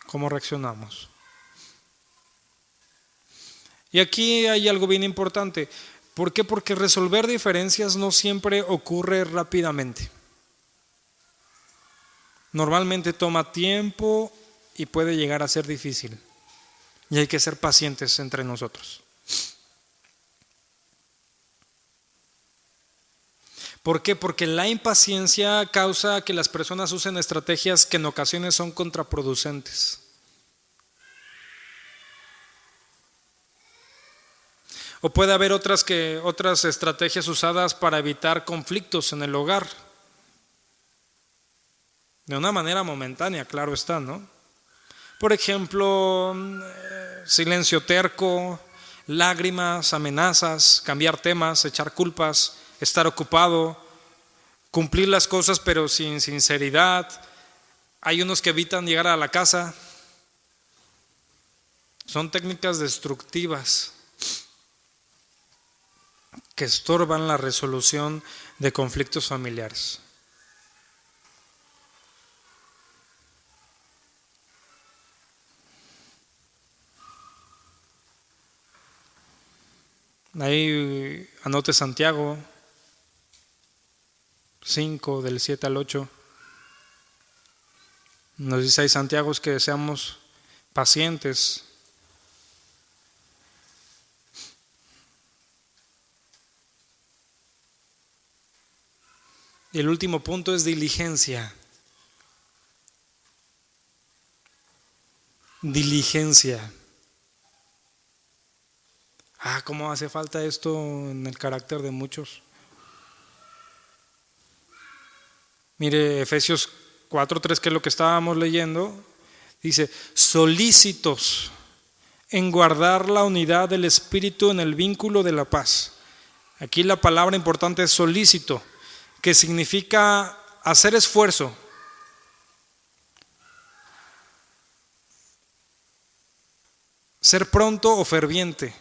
¿Cómo reaccionamos? Y aquí hay algo bien importante. ¿Por qué? Porque resolver diferencias no siempre ocurre rápidamente. Normalmente toma tiempo y puede llegar a ser difícil. Y hay que ser pacientes entre nosotros. ¿Por qué? Porque la impaciencia causa que las personas usen estrategias que en ocasiones son contraproducentes. O puede haber otras estrategias usadas para evitar conflictos en el hogar. De una manera momentánea, claro está, ¿no? Por ejemplo, silencio terco, lágrimas, amenazas, cambiar temas, echar culpas, estar ocupado, cumplir las cosas pero sin sinceridad. Hay unos que evitan llegar a la casa. Son técnicas destructivas que estorban la resolución de conflictos familiares. Ahí anote Santiago 5 del 7 al 8. Nos dice ahí Santiago que seamos pacientes. Y el último punto es diligencia. Diligencia. ¿Cómo hace falta esto en el carácter de muchos? Mire, Efesios 4:3, que es lo que estábamos leyendo, dice: solícitos en guardar la unidad del Espíritu en el vínculo de la paz. Aquí la palabra importante es solícito, que significa hacer esfuerzo. Ser pronto o ferviente.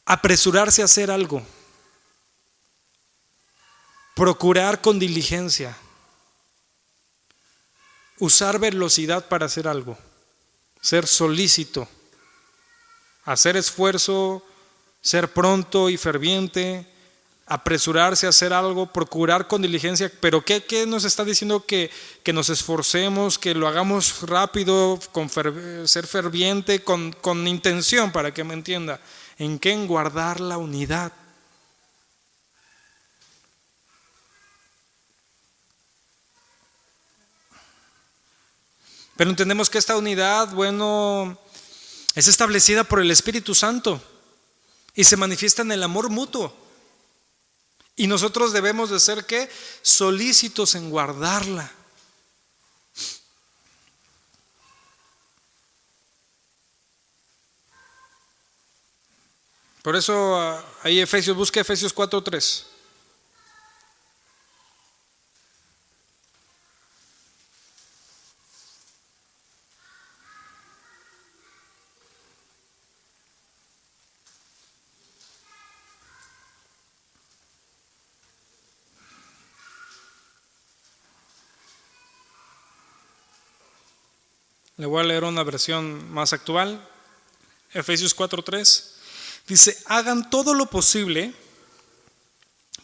Apresurarse a hacer algo. Procurar con diligencia. Usar velocidad para hacer algo. Ser solícito. Hacer esfuerzo. Ser pronto y ferviente. Apresurarse a hacer algo, procurar con diligencia. Pero ¿qué nos está diciendo? Que nos esforcemos, que lo hagamos rápido, ser ferviente, con intención, para que me entienda. ¿En qué? En guardar la unidad. Pero entendemos que esta unidad, es establecida por el Espíritu Santo y se manifiesta en el amor mutuo. Y nosotros debemos de ser ¿qué? Solícitos en guardarla. Por eso ahí busque Efesios 4:3. Le voy a leer una versión más actual. Efesios 4:3 dice: hagan todo lo posible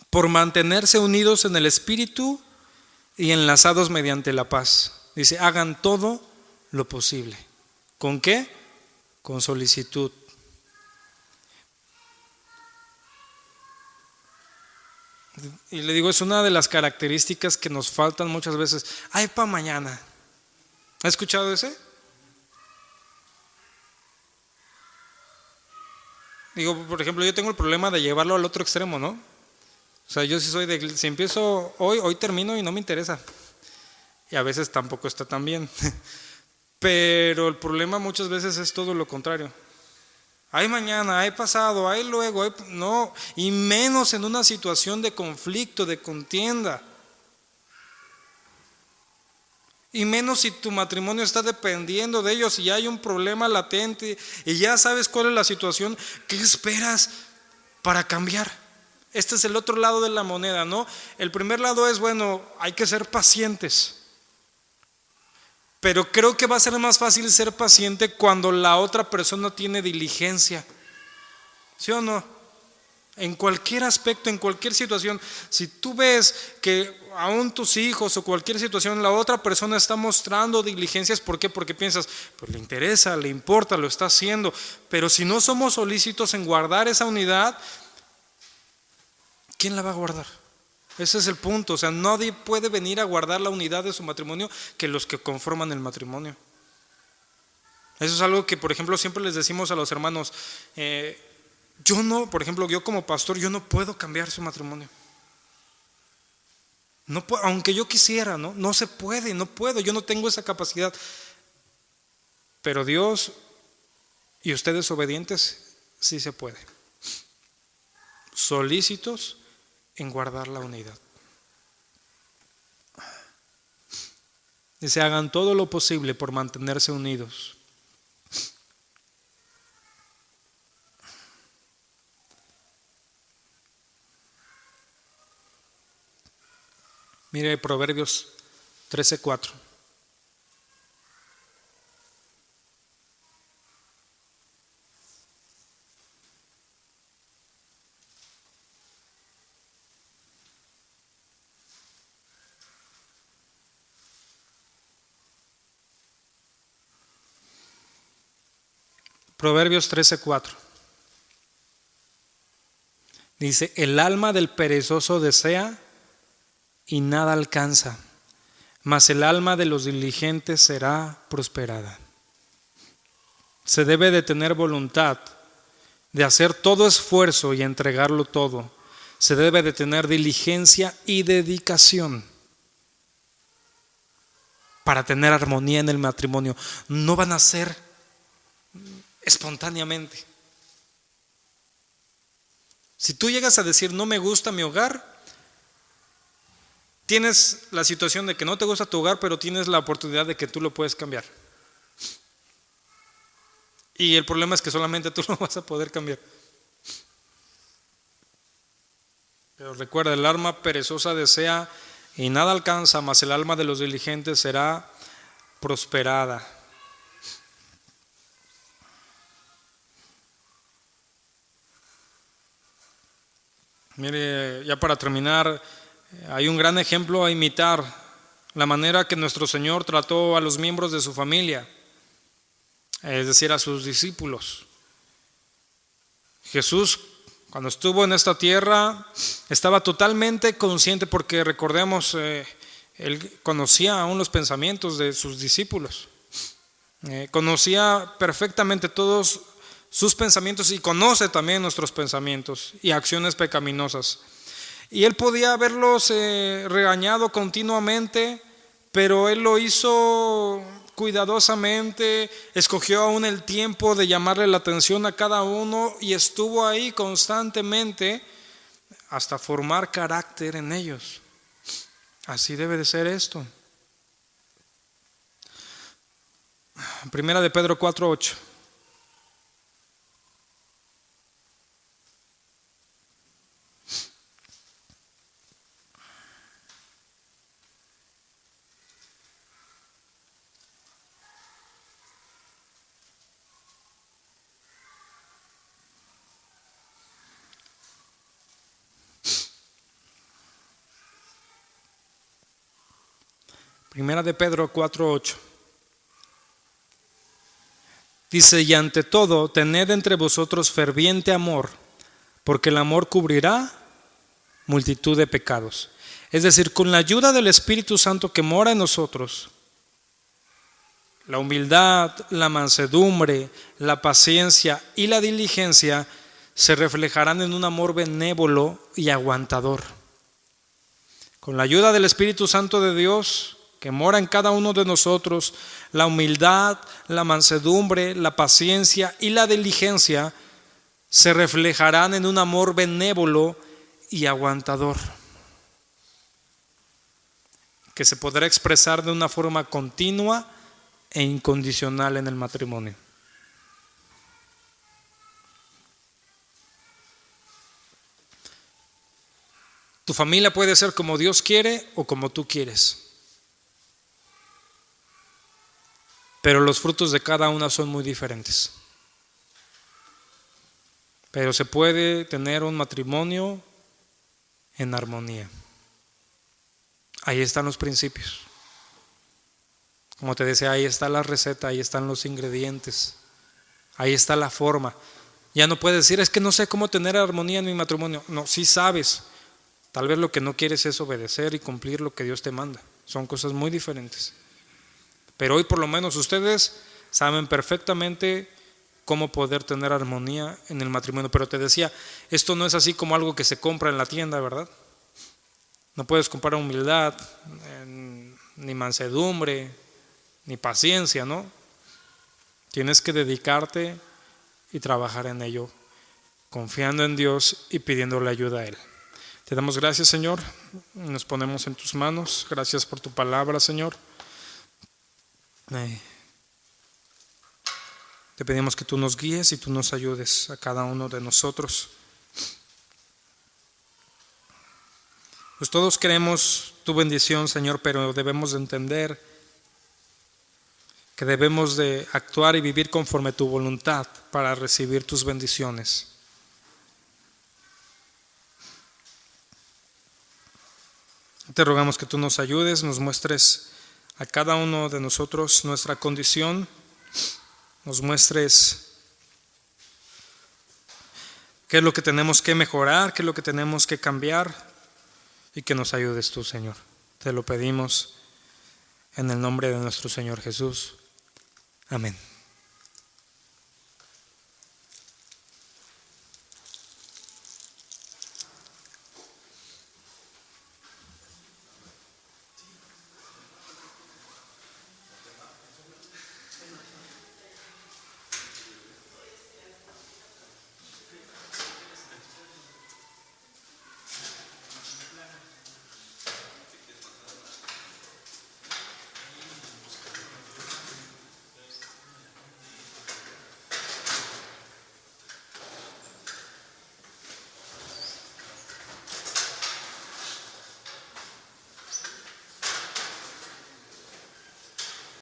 por mantenerse unidos en el Espíritu y enlazados mediante la paz. Dice: hagan todo lo posible. ¿Con qué? Con solicitud. Y le digo, es una de las características que nos faltan muchas veces. Ay, para mañana. ¿Ha escuchado ese? Digo, por ejemplo, yo tengo el problema de llevarlo al otro extremo, ¿no? O sea, yo sí soy de, si empiezo hoy termino y no me interesa. Y a veces tampoco está tan bien. Pero el problema muchas veces es todo lo contrario. Hay mañana, hay pasado, hay luego, no, y menos en una situación de conflicto, de contienda. Y menos si tu matrimonio está dependiendo de ellos y hay un problema latente y ya sabes cuál es la situación, ¿qué esperas para cambiar? Este es el otro lado de la moneda, ¿no? El primer lado es, bueno, hay que ser pacientes. Pero creo que va a ser más fácil ser paciente cuando la otra persona tiene diligencia. ¿Sí o no? En cualquier aspecto, en cualquier situación, si tú ves que aún tus hijos o cualquier situación, la otra persona está mostrando diligencias, ¿por qué? Porque piensas, pues le interesa, le importa, lo está haciendo. Pero si no somos solícitos en guardar esa unidad, ¿quién la va a guardar? Ese es el punto, o sea, nadie puede venir a guardar la unidad de su matrimonio que los que conforman el matrimonio. Eso es algo que, por ejemplo, siempre les decimos a los hermanos, yo no, por ejemplo, yo como pastor, yo no puedo cambiar su matrimonio. No puedo, aunque yo quisiera, no se puede, no puedo, yo no tengo esa capacidad. Pero Dios y ustedes obedientes, sí se puede. Solícitos en guardar la unidad. Dice, hagan todo lo posible por mantenerse unidos. Mire Proverbios 13:4. Proverbios 13:4. Dice, el alma del perezoso desea y nada alcanza, mas el alma de los diligentes será prosperada. Se debe de tener voluntad de hacer todo esfuerzo y entregarlo todo. Se debe de tener diligencia y dedicación para tener armonía en el matrimonio. No van a ser espontáneamente. Si tú llegas a decir no me gusta mi hogar, tienes la situación de que no te gusta tu hogar, pero tienes la oportunidad de que tú lo puedes cambiar. Y el problema es que solamente tú lo vas a poder cambiar. Pero recuerda, el alma perezosa desea y nada alcanza, mas el alma de los diligentes será prosperada. Mire, ya para terminar, hay un gran ejemplo a imitar, la manera que nuestro Señor trató a los miembros de su familia, es decir, a sus discípulos. Jesús, cuando estuvo en esta tierra, estaba totalmente consciente, porque recordemos, Él conocía aún los pensamientos de sus discípulos, conocía perfectamente todos sus pensamientos y conoce también nuestros pensamientos y acciones pecaminosas. Y Él podía haberlos regañado continuamente, pero Él lo hizo cuidadosamente, escogió aún el tiempo de llamarle la atención a cada uno y estuvo ahí constantemente hasta formar carácter en ellos. Así debe de ser esto. Primera de Pedro 4:8. Primera de Pedro 4:8. Dice, y ante todo, tened entre vosotros ferviente amor, porque el amor cubrirá multitud de pecados. Es decir, con la ayuda del Espíritu Santo que mora en nosotros, la humildad, la mansedumbre, la paciencia y la diligencia se reflejarán en un amor benévolo y aguantador. Con la ayuda del Espíritu Santo de Dios que mora en cada uno de nosotros, la humildad, la mansedumbre, la paciencia y la diligencia se reflejarán en un amor benévolo y aguantador, que se podrá expresar de una forma continua e incondicional en el matrimonio. Tu familia puede ser como Dios quiere o como tú quieres, pero los frutos de cada una son muy diferentes. Pero se puede tener un matrimonio en armonía. Ahí están los principios. Como te decía, ahí está la receta, ahí están los ingredientes, ahí está la forma. Ya no puedes decir, es que no sé cómo tener armonía en mi matrimonio. No, sí sabes. Tal vez lo que no quieres es obedecer y cumplir lo que Dios te manda. Son cosas muy diferentes. Pero hoy por lo menos ustedes saben perfectamente cómo poder tener armonía en el matrimonio. Pero te decía, esto no es así como algo que se compra en la tienda, ¿verdad? No puedes comprar humildad, ni mansedumbre, ni paciencia, ¿no? Tienes que dedicarte y trabajar en ello, confiando en Dios y pidiéndole ayuda a Él. Te damos gracias, Señor, nos ponemos en tus manos. Gracias por tu palabra, Señor. Te pedimos que tú nos guíes y tú nos ayudes a cada uno de nosotros. Pues todos queremos tu bendición, Señor, pero debemos de entender que debemos de actuar y vivir conforme a tu voluntad para recibir tus bendiciones. Te rogamos que tú nos ayudes, nos muestres a cada uno de nosotros nuestra condición, nos muestres qué es lo que tenemos que mejorar, qué es lo que tenemos que cambiar y que nos ayudes tú, Señor. Te lo pedimos en el nombre de nuestro Señor Jesús. Amén.